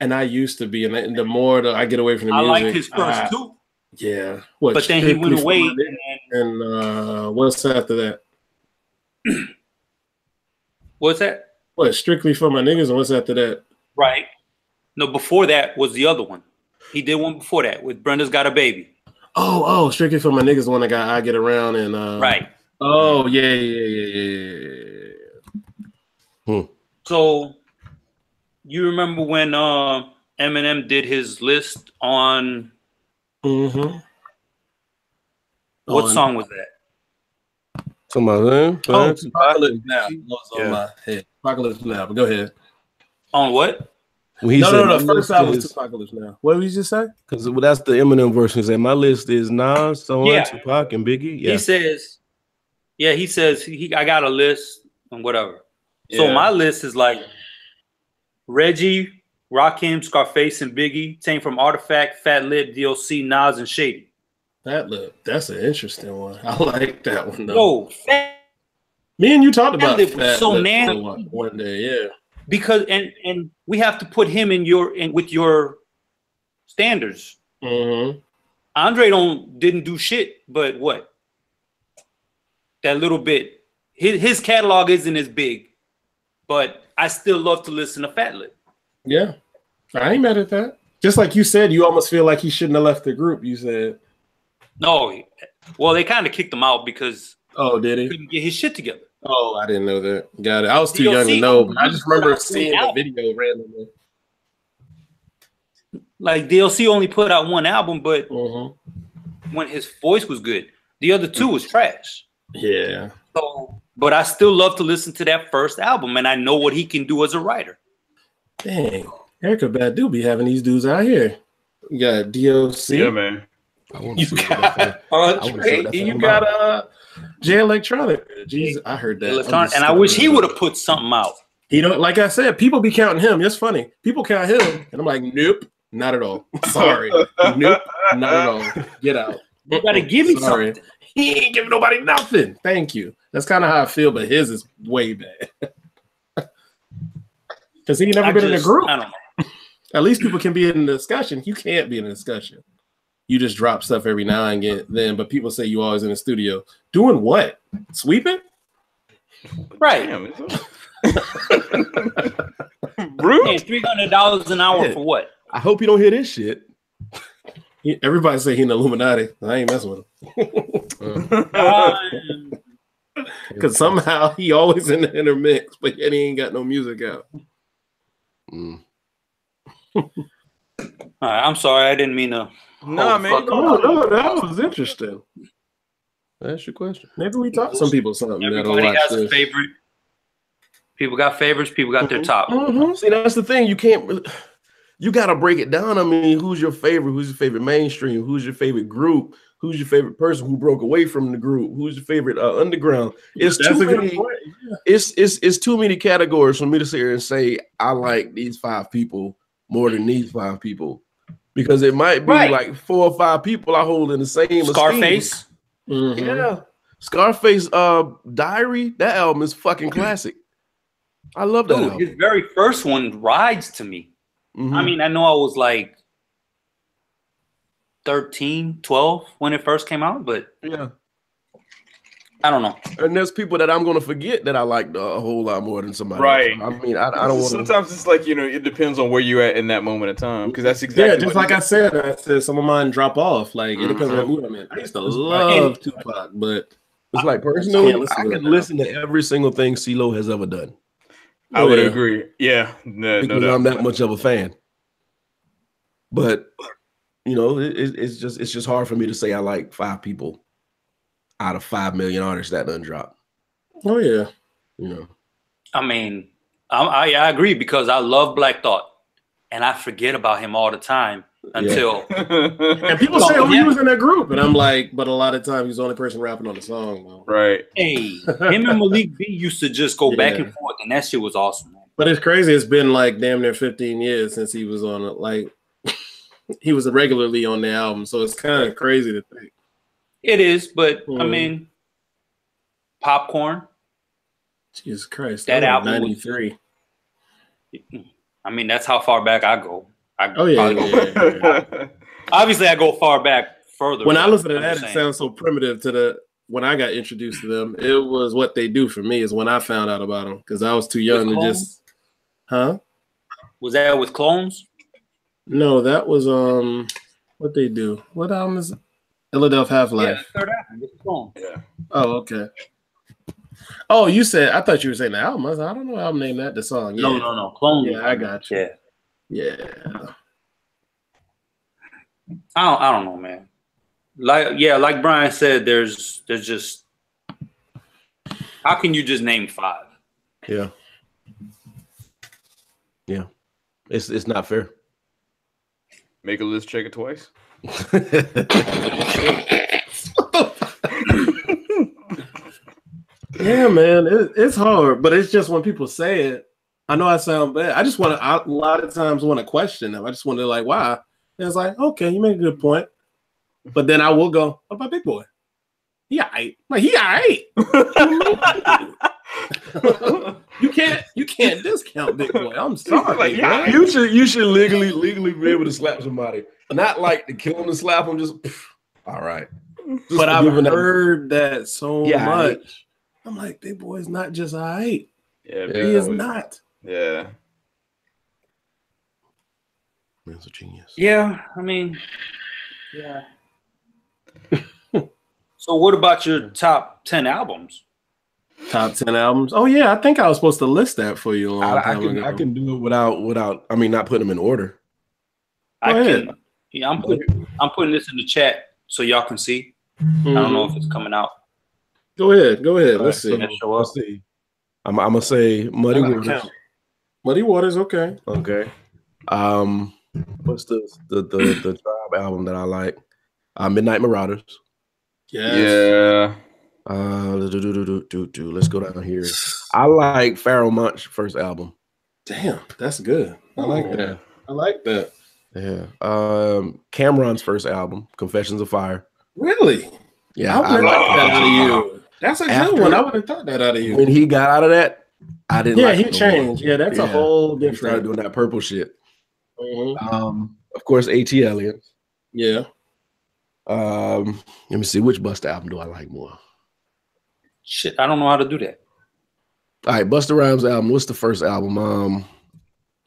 And I used to be, and the more I get away from the music, I like his first 2. Yeah, but then he went away. And what's after that? What's that? What, Strictly for My Niggas, and what's after that? Right. No, before that was the other one. He did one before that with Brenda's Got a Baby. Oh, Strictly for My Niggas, the one that got I Get Around and right. Oh yeah. So you remember when Eminem did his list on what song was that? Apocalypse Now was on my head. Apocalypse Now, but go ahead. On what? No. First album was Apocalypse Now. What did you just say? Because that's the Eminem version. He said, my list is Nas, Tupac, and Biggie. Yeah. He says, I got a list and whatever. So my list is like Reggie, Rakim, Scarface, and Biggie. Same from Artifact, Fat Lip, DOC, Nas, and Shady. Fat Lip, that's an interesting one. I like that one though. Me and you talked about Fat Lip one day, yeah. Because and we have to put him with your standards. Andre didn't do shit, but what? That little bit. His catalog isn't as big, but I still love to listen to Fat Lip. Yeah, I ain't mad at that. Just like you said, you almost feel like he shouldn't have left the group. You said. No, well, they kind of kicked him out because did he? Couldn't get his shit together. Oh, I didn't know that. Got it. I was too young to know, but I just remember seeing the video randomly. Like DLC only put out one album, but when his voice was good, the other two was trash. Yeah. So, but I still love to listen to that first album, and I know what he can do as a writer. Dang, Erykah Badu be having these dudes out here. You got DLC. Yeah, man. You got Andre. You got Jay Electronica. Jesus, I heard that. And I wish he would have put something out. You know, like I said, people be counting him. It's funny. People count him, and I'm like, nope, not at all. Sorry, nope, not at all. Get out. You gotta give me something. He ain't giving nobody nothing. Thank you. That's kind of how I feel, but his is way bad. Because he never been in a group. I don't know. At least people can be in a discussion. You can't be in a discussion. You just drop stuff every now and then, but people say you always in the studio. Doing what? Sweeping? Right. Rude. Hey, $300 an hour for what? I hope you don't hear this shit. Everybody say he an Illuminati. I ain't messing with him. Because somehow he always in the intermix, but yet he ain't got no music out. All right, I'm sorry. I didn't mean to. No, man. No, that was interesting. That's your question. Maybe we taught some people something. Everybody has a favorite. People got favorites. People got their top. See, that's the thing. You can't really. You got to break it down. I mean, who's your favorite? Who's your favorite mainstream? Who's your favorite group? Who's your favorite person who broke away from the group? Who's your favorite underground? It's too many. It's too many categories for me to sit here and say I like these 5 people more than these 5 people, because it might be like 4 or 5 people I hold in the same Scarface. Yeah, Scarface. Diary. That album is fucking classic. I love that album. His very first one rides to me. I mean, I know I was like 13, 12 when it first came out, but yeah, I don't know. And there's people that I'm going to forget that I liked a whole lot more than somebody right else. I mean, I don't want to. Sometimes it's like, you know, it depends on where you're at in that moment of time, because that's exactly just like I said some of mine drop off. Like it depends on what mood I'm in. I used to love Tupac, but it's like personally, I can listen to every single thing CeeLo has ever done. I would agree. Yeah, because I'm that much of a fan. But you know, it's just hard for me to say I like 5 people out of 5 million artists that done drop. Oh yeah, you know. I mean, I agree, because I love Black Thought, and I forget about him all the time until. And people say, "Oh, he was in that group," and I'm like, but a lot of times he's the only person rapping on the song, though. Right? Hey, him and Malik B used to just go back and forth, and that shit was awesome. Man. But it's crazy. It's been like damn near 15 years since he was on it. Like he was regularly on the album, so it's kind of crazy to think. It is, but I mean, Popcorn. Jesus Christ, that album 93. I mean, that's how far back I go. Yeah. Obviously, I go far back further. When I listen to that, it sounds so primitive to when I got introduced to them. It was What They Do for me is when I found out about them, because I was too young to just. Huh? Was that with Clones? No, that was What They Do. What album is it? Philadelphia Half-Life. Yeah, third album. Yeah. Oh, okay. Oh, you said, I thought you were saying the album. I was like, I don't know album name that, the song. Yeah. No. Clones. Yeah, I got you. Yeah. I don't know, man. Like Brian said, there's just, how can you just name 5? Yeah. Yeah. It's not fair. Make a list, check it twice. Yeah, man, it's hard, but it's just when people say it. I know I sound bad. I just want to. A lot of times want to question them. I just want to like, why? And it's like, okay, you make a good point, but then I will go, what about Big Boy? He alright. Like he alright. You can't discount Big Boy. I'm sorry. Like, yeah, you should legally be able to slap somebody, not like to kill him and slap him. Just all right. Just but I've heard that so much. Right. I'm like, Big Boy's not just alright. Yeah, he is not. Yeah. Man's a genius. Yeah, I mean, yeah. So what about your top 10 albums? Top 10 albums. Oh yeah, I think I was supposed to list that for you a long time ago. I can do it without. I mean, not putting them in order. Go ahead. Yeah, I'm putting this in the chat so y'all can see. I don't know if it's coming out. Go ahead. Let's see. Let's see. I'm gonna say Muddy Waters. Muddy Waters, okay. Okay. What's the Tribe album that I like? Midnight Marauders. Yes. Yeah. Let's go down here. I like Pharoah Monch first album. Damn, that's good. I like that. Yeah. Cameron's first album, Confessions of Fire. Really? Yeah. I would have thought that out of you. That's a good one. I would have thought that out of you. When he got out of that, I didn't. Yeah, he changed. Yeah, that's a whole different. He started doing that purple shit. Mm-hmm. Of course, A.T. Elliott. Yeah. Let me see, which Busta album do I like more? Shit, I don't know how to do that. All right, Busta Rhymes album. What's the first album?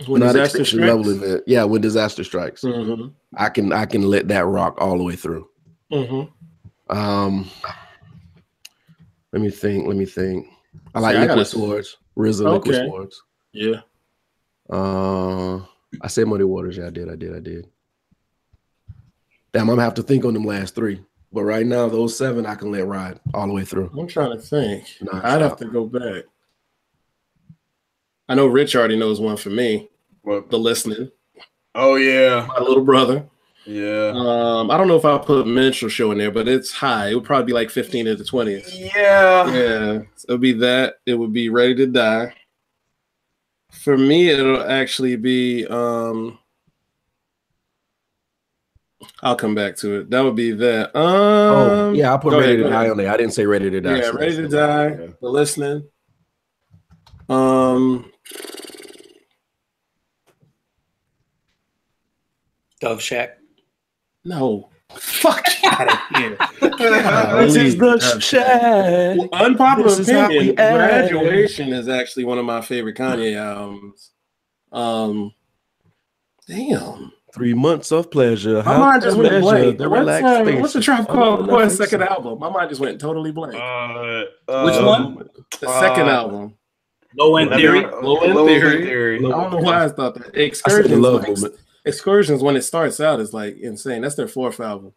When Disaster Strikes. Level Event. Yeah, When Disaster Strikes. Mm-hmm. I can let that rock all the way through. Mm-hmm. Let me think. I like Liquid Swords. RZA, Liquid Swords. Yeah. I said Muddy Waters. Yeah, I did. Damn, I'm gonna have to think on them last three. But right now, those 7 I can let ride all the way through. I'm trying to think. I'd have to go back. I know Rich already knows one for me. What? The Listening. Oh yeah, my little brother. Yeah. I don't know if I'll put Minstrel Show in there, but it's high. It would probably be like 15 to the 20s. Yeah. Yeah. So it'll be that. It would be Ready to Die. For me, it'll actually be I'll come back to it. That would be that. I'll put Ready to Die on there. I didn't say Ready to Die. Yeah, Ready to Die. Yeah. The Listening. Dove Shack. No. Fuck out of here. This is the Shack. Unpopular opinion. Graduation is actually one of my favorite Kanye albums. Damn. 3 months of pleasure. My mind just went blank. What's the Tribe Called Quest second album? My mind just went totally blank. Which one? The second album. Low End Theory. Low End Theory. I don't know why I thought that. Excursions, when it starts out, is like insane. That's their 4th album.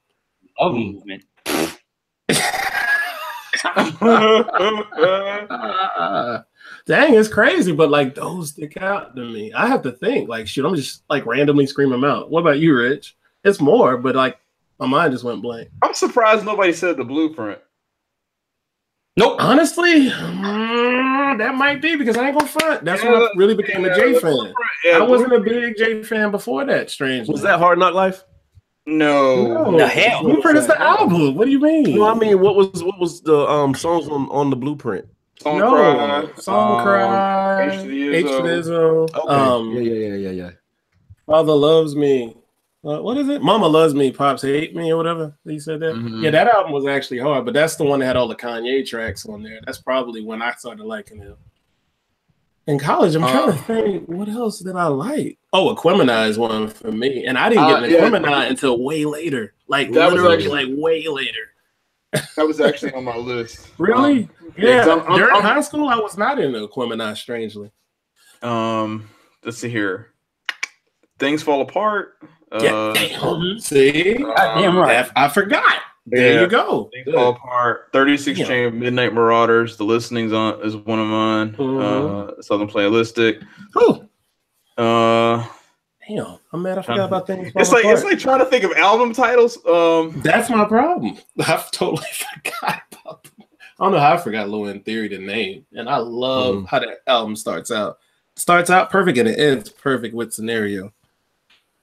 Love Movement. Dang, it's crazy, but like those stick out to me. I have to think, like, shoot, I'm just like randomly scream them out. What about you, Rich? It's more, but like my mind just went blank. I'm surprised nobody said The Blueprint. Nope. Honestly, that might be because I ain't gonna front. That's when I really became a J fan. I wasn't a big J fan before that. Strange. Was that Hard Knock Life? No. The hell. Blueprint is the album. What do you mean? No, I mean, what was the songs on the Blueprint? Song Cry. H2Izzo. Okay. Yeah. Father Loves Me. What is it? Mama Loves Me, Pops Hate Me, or whatever. You said that? Mm-hmm. Yeah, that album was actually hard, but that's the one that had all the Kanye tracks on there. That's probably when I started liking him. In college, I'm trying to think, what else did I like? Oh, Aquemini is one for me. And I didn't get an Aquemini until way later. Like, that literally, way later. That was actually on my list. Really? Yeah. During high school, I was not into Aquemini, strangely. Let's see here. Things Fall Apart. See? Damn right. I forgot. There you go. Things Fall Apart. 36 Chain, Midnight Marauders. The Listening's is one of mine. Southern Playalistic. Damn, I'm mad I forgot about Things Fall Apart. It's like trying to think of album titles. That's my problem. I've totally forgot about them. I don't know how I forgot Low End Theory, the name. And I love how that album starts out. Starts out perfect and it ends perfect with Scenario.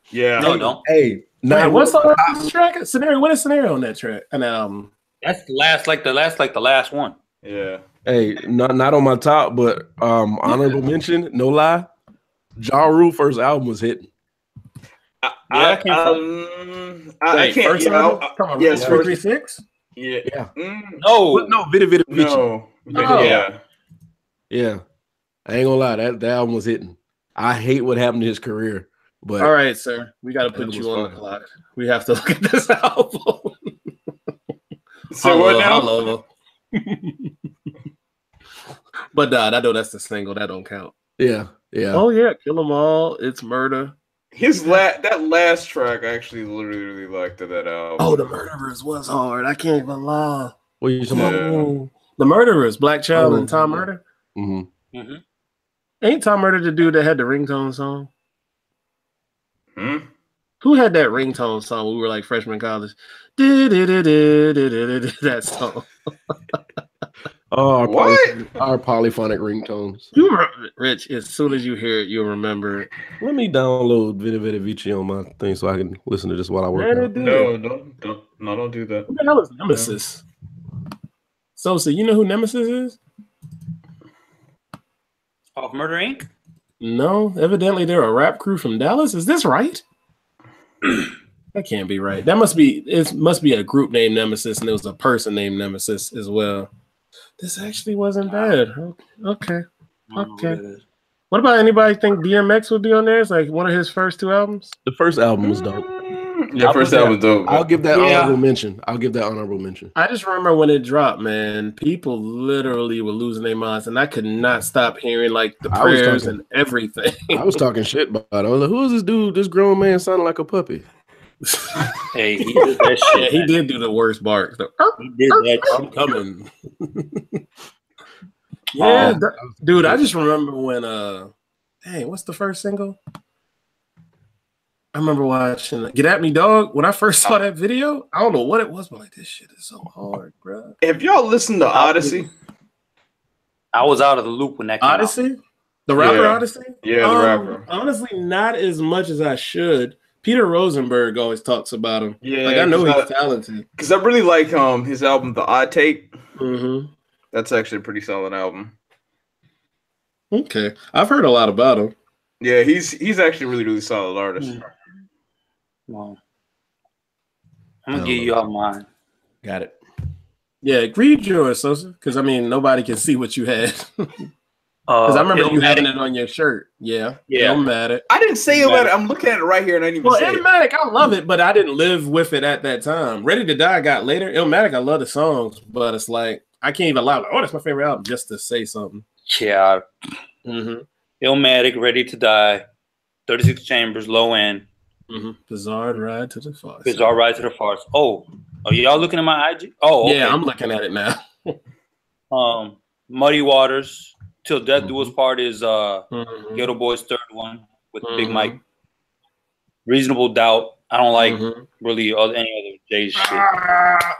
Yeah. No, don't. Hey, what's on this track? Scenario. What is Scenario on that track? And that's the last one. Yeah. Hey, not on my top, but honorable mention. No lie, Ja Rule first album was hitting. I can't. First album? Yes, 436. Yeah. No, Vidi Vici. No. Yeah. I ain't gonna lie, that album was hitting. I hate what happened to his career. But all right, sir, we got to put you on the clock. We have to look at this album. So what now? But I know that's the single. That don't count. Yeah. Oh yeah, Kill 'Em All. It's Murder. That last track I actually really liked of that album. Oh, The Murderers was hard. I can't even lie. What are you talking about? The Murderers, Black Child and Tom Murder. Mm-hmm. Mm-hmm. Ain't Tom Murder the dude that had the ringtone song? Hmm? Who had that ringtone song when we were like freshmen in college? That song. Oh, our polyphonic ringtones. You remember, Rich, as soon as you hear it, you'll remember it. Let me download Vita Vita Vici on my thing so I can listen to this while I work. No, don't do that. Who the hell is Nemesis? So you know who Nemesis is? Off Murder Inc. No, evidently they're a rap crew from Dallas. Is this right? That can't be right. That must be a group named Nemesis, and there was a person named Nemesis as well. This actually wasn't bad. Okay. What about anybody think DMX would be on there? It's like one of his first two albums. The first album was dope. Yeah, first album was dope. I'll give that honorable mention. I just remember when it dropped, man. People literally were losing their minds, and I could not stop hearing like the prayers and everything. I was talking shit about it. I was like, who is this dude? This grown man sounding like a puppy. Hey, he did that shit. Yeah, he did do the worst bark. He did that. I'm coming. Yeah, dude. I just remember when what's the first single? I remember watching Get At Me Dog when I first saw that video. I don't know what it was, but like, this shit is so hard, bro. Have y'all listened to Odyssey? I was out of the loop when that came Odyssey? Out. The rapper Odyssey? Yeah, the rapper. Honestly, not as much as I should. Peter Rosenberg always talks about him. Yeah, like I know he's talented. Because I really like his album, The Odd Tape. Mm-hmm. That's actually a pretty solid album. Okay, I've heard a lot about him. Yeah, he's actually really solid artist. Well, I'm gonna give you all mine. Got it. Yeah, read yours, Sosa, because I mean nobody can see what you had. Because I remember you having it on your shirt. Yeah. Illmatic. I didn't say Illmatic. I'm looking at it right here, and I didn't even say Illmatic, I love it, but I didn't live with it at that time. Ready to Die got later. Illmatic, I love the songs, but it's like I can't even lie. Like, oh, that's my favorite album, just to say something. Yeah. Mm-hmm. Illmatic, Ready to Die, 36 Chambers, Low End. Mm-hmm. Bizarre Ride to the Farce. Bizarre Ride to the Farce. Oh, are y'all looking at my IG? Oh, okay. Yeah, I'm looking at it now. Muddy Waters. Till Death Do Us Part is Ghetto Boy's third one with Big Mike. Reasonable Doubt. I don't like really any other Jay shit.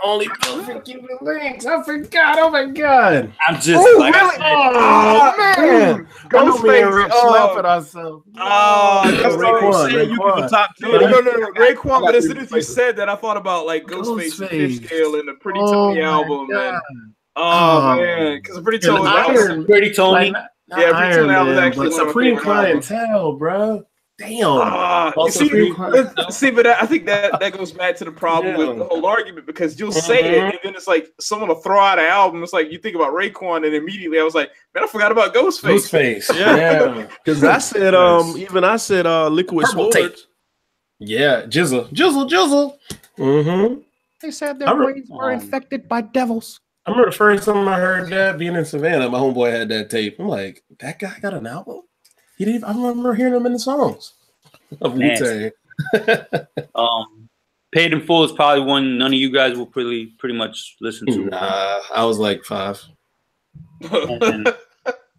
Only Bill for giving links. I forgot. Oh my god. I'm just like, really? Man. Ghostface. Slapping ourselves. Raekwon. Top 10. No, Raekwon. But as soon as you said that, I thought about like Ghostface and Fish Scale and the Pretty Tony album, man. Oh man, because Pretty Tony, Pretty Tony, Pretty Tony was actually Supreme Clientele, bro. Damn. See, but I think that goes back to the problem with the whole argument because you'll say it and then it's like someone will throw out an album. It's like you think about Raekwon and immediately I was like, man, I forgot about Ghostface. Yeah, because I said Liquid Swords. Yeah, Jizzle. Mm-hmm. They said their brains were infected by devils. I remember the first time I heard that being in Savannah, my homeboy had that tape. I'm like, that guy got an album? I remember hearing him in the songs of Wu-Tang. Paid in Full is probably one none of you guys will pretty much listen to. Nah, I was like 5. I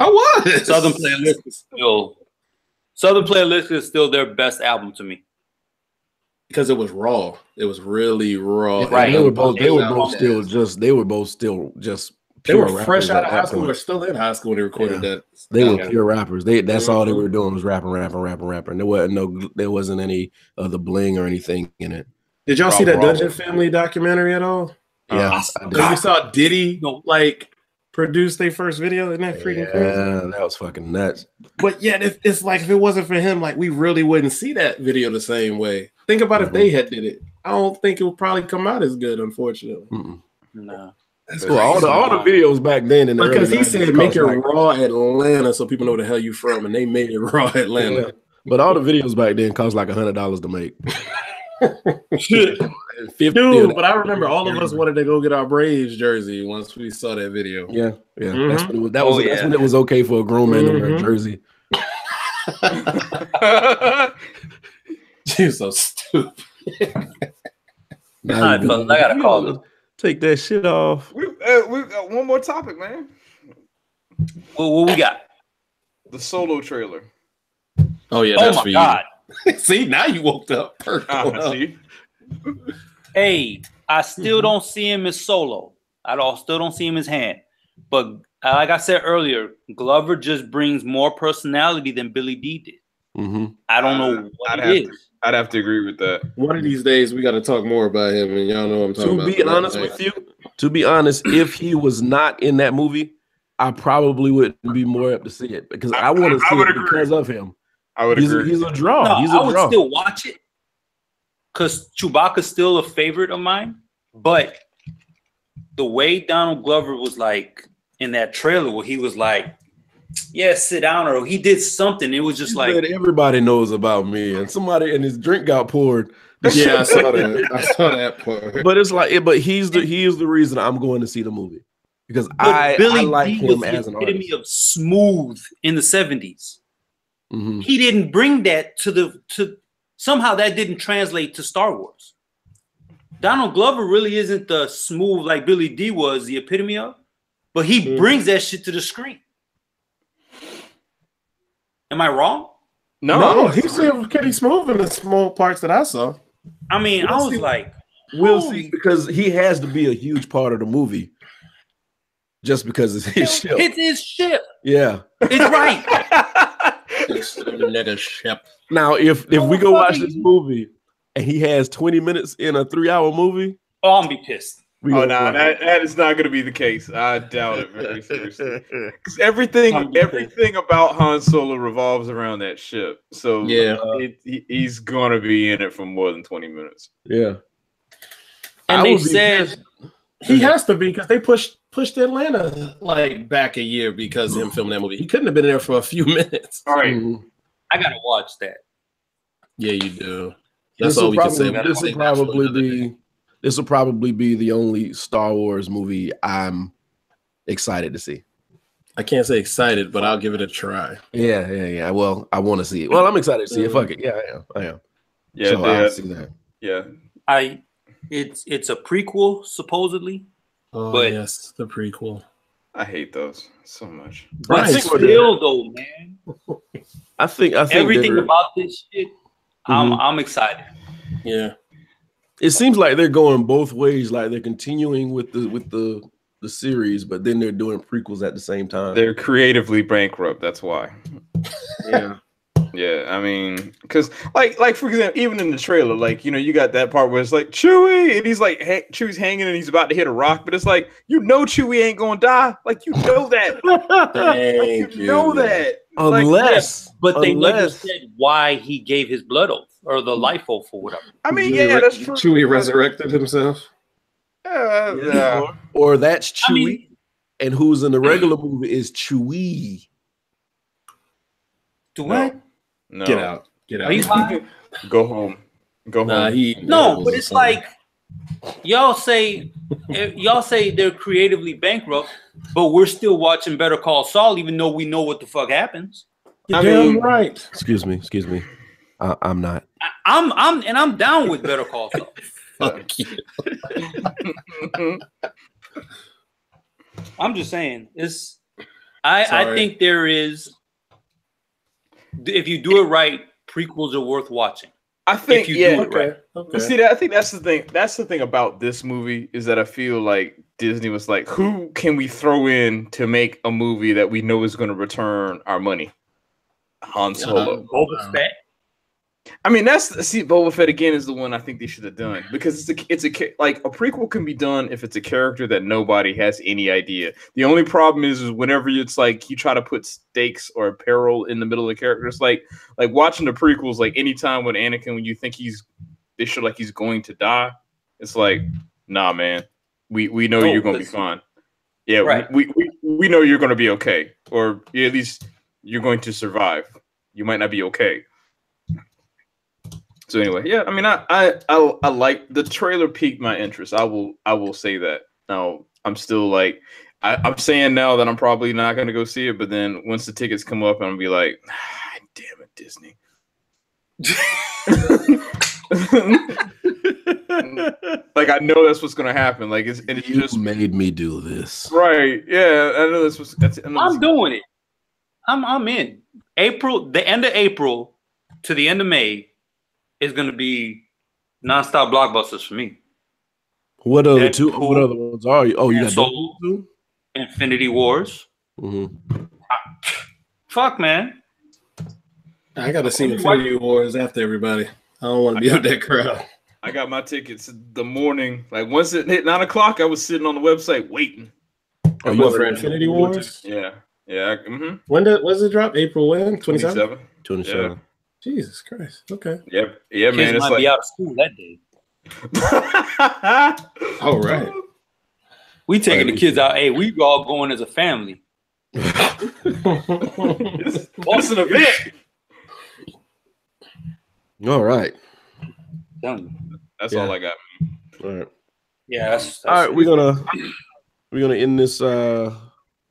was. Southern Playlist is still their best album to me. Because it was raw. It was really raw. Right. They were both still just they were fresh out of high school. They're still in high school when they recorded that. They were pure rappers. That's all they were doing was rapping. And there wasn't any of the bling or anything in it. Did y'all see that Dungeon Family documentary at all? Yeah. You saw Diddy like produce their first video? Isn't that freaking crazy? Yeah, that was fucking nuts. But yeah, it's like if it wasn't for him, like we really wouldn't see that video the same way. Think about if they had did it. I don't think it would probably come out as good, unfortunately. No. Well, all the videos back then, because he said make it raw Atlanta so people know where the hell you from, and they made it raw Atlanta. Yeah. But all the videos back then cost like $100 to make. Dude, but I remember all of us wanted to go get our Braves jersey once we saw that video. Yeah. That's when it was. That's when it was okay for a grown man to wear a jersey. You're so stupid. Now I gotta call it. Take that shit off. We got one more topic, man. What we got? The Solo trailer. Oh yeah, that's my for God. you. See, now you woke up. See? Hey, I still don't see him as Solo. Still don't see him as Han. But like I said earlier, Glover just brings more personality than Billy D did. Mm-hmm. I don't know what it is. I'd have to agree with that. One of these days, we got to talk more about him, and y'all know what I'm talking about. To be honest, if he was not in that movie, I probably wouldn't be more up to see it because I want to see it because of him. I would agree. He's a draw. No, I would still watch it because Chewbacca's still a favorite of mine. But the way Donald Glover was like in that trailer where he was like, yeah, sit down, or he did something. It was just like everybody knows about me, and somebody and his drink got poured. Yeah, I saw that. I saw that part. But it's like, but he is the reason I'm going to see the movie because I like him as an artist. Epitome of smooth in the 70s. Mm-hmm. He didn't bring that to somehow that didn't translate to Star Wars. Donald Glover really isn't the smooth like Billy D was the epitome of, but he brings that shit to the screen. Am I wrong? No, he seemed pretty smooth in the small parts that I saw. I mean, I was like, we'll see because he has to be a huge part of the movie. Just because it's his ship. It's his ship. Yeah. It's right. Now, if we go watch this movie and he has 20 minutes in a 3-hour movie, I'm gonna be pissed. That is not going to be the case. I doubt it very seriously. Because everything about Han Solo revolves around that ship. So yeah, he's going to be in it for more than 20 minutes. Yeah. And they said he has to be because they pushed Atlanta like back a year because of him filming that movie. He couldn't have been there for a few minutes. All right. I gotta watch that. Yeah, you do. That's all we can say. This will probably be the only Star Wars movie I'm excited to see. I can't say excited, but I'll give it a try. Yeah. Well, I want to see it. Well, I'm excited to see it. Fuck it. Yeah, I am. Yeah, so I'll see that. Yeah. It's a prequel supposedly. Oh, but yes, the prequel. I hate those so much. But still, though, man. I think everything about this shit. I'm excited. Yeah. It seems like they're going both ways. Like they're continuing with the series, but then they're doing prequels at the same time. They're creatively bankrupt. That's why. Yeah. Yeah, I mean, because like for example, even in the trailer, like you got that part where it's like Chewie, and he's like Chewie's hanging and he's about to hit a rock, but it's like Chewie ain't gonna die, like you know that, that, unless, but they never said why he gave his blood oath or the life oath or whatever. I mean, that's true. Chewie resurrected himself. Or that's Chewie, and who's in the regular movie is Chewie. Do what? No. Get out. Are you high? Go home. But it's like y'all say they're creatively bankrupt, but we're still watching Better Call Saul, even though we know what the fuck happens. You're damn right. Excuse me. I'm not. I'm down with Better Call Saul. Fuck you. I'm just saying I think there is. If you do it right, prequels are worth watching. I think if you do it right. Okay. See, I think that's the thing. That's the thing about this movie is that I feel like Disney was like, who can we throw in to make a movie that we know is going to return our money? Han Solo. Boba Fett. I mean, Boba Fett again is the one I think they should have done because it's a prequel can be done if it's a character that nobody has any idea. The only problem is whenever it's like you try to put stakes or peril in the middle of the character. It's like watching the prequels. Like anytime with Anakin, when you think they show like he's going to die, it's like, nah, man, we know you're gonna be fine. Yeah, right. we know you're gonna be okay, or at least you're going to survive. You might not be okay. So anyway, yeah, I mean, I like the trailer piqued my interest. I will say that. Now I'm still like, I'm saying now that I'm probably not going to go see it, but then once the tickets come up, I'm gonna be like, damn it, Disney. Like I know that's what's gonna happen. Like it's you just made me do this, right? Yeah, I know that's what's. I'm doing it. I'm in April. The end of April to the end of May is gonna be nonstop blockbusters for me. What other two? What other ones are you? Oh, you got Soul, Infinity Wars. Mm-hmm. Fuck, man. I got to see Infinity Wars after everybody. I don't want to be with that crowd. I got my tickets the morning. Like once it hit 9 o'clock, I was sitting on the website waiting. Oh, you for Infinity Wars? Yeah. Mm-hmm. When does it drop? April when? 27? 27. Yeah. Jesus Christ. Okay. Yep. Yeah, man. Kids might be out of school that day. All right. We taking the kids out. Hey, we all going as a family. It's an event. All right. That's all I got. All right. Yeah. That's all right. We're gonna end this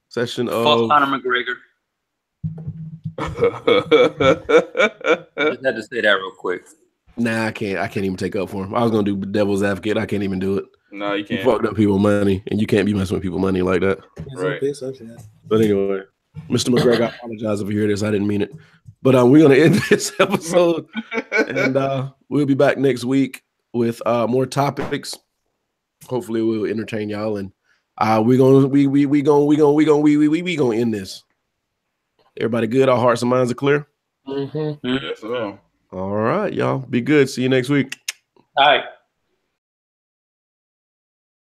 session of fuck Conor McGregor. Just had to say that real quick. Nah, I can't even take up for him. I was gonna do devil's advocate. I can't even do it. No, you can't. You fucked up people's money, and you can't be messing with people's money like that. Right. But anyway, Mr. McGregor, I apologize if you hear this. I didn't mean it. But we're gonna end this episode, and we'll be back next week with more topics. Hopefully, we'll entertain y'all, and we're gonna end this. Everybody good? Our hearts and minds are clear. Mm-hmm. Yes, sir. All right, y'all. Be good. See you next week. All right.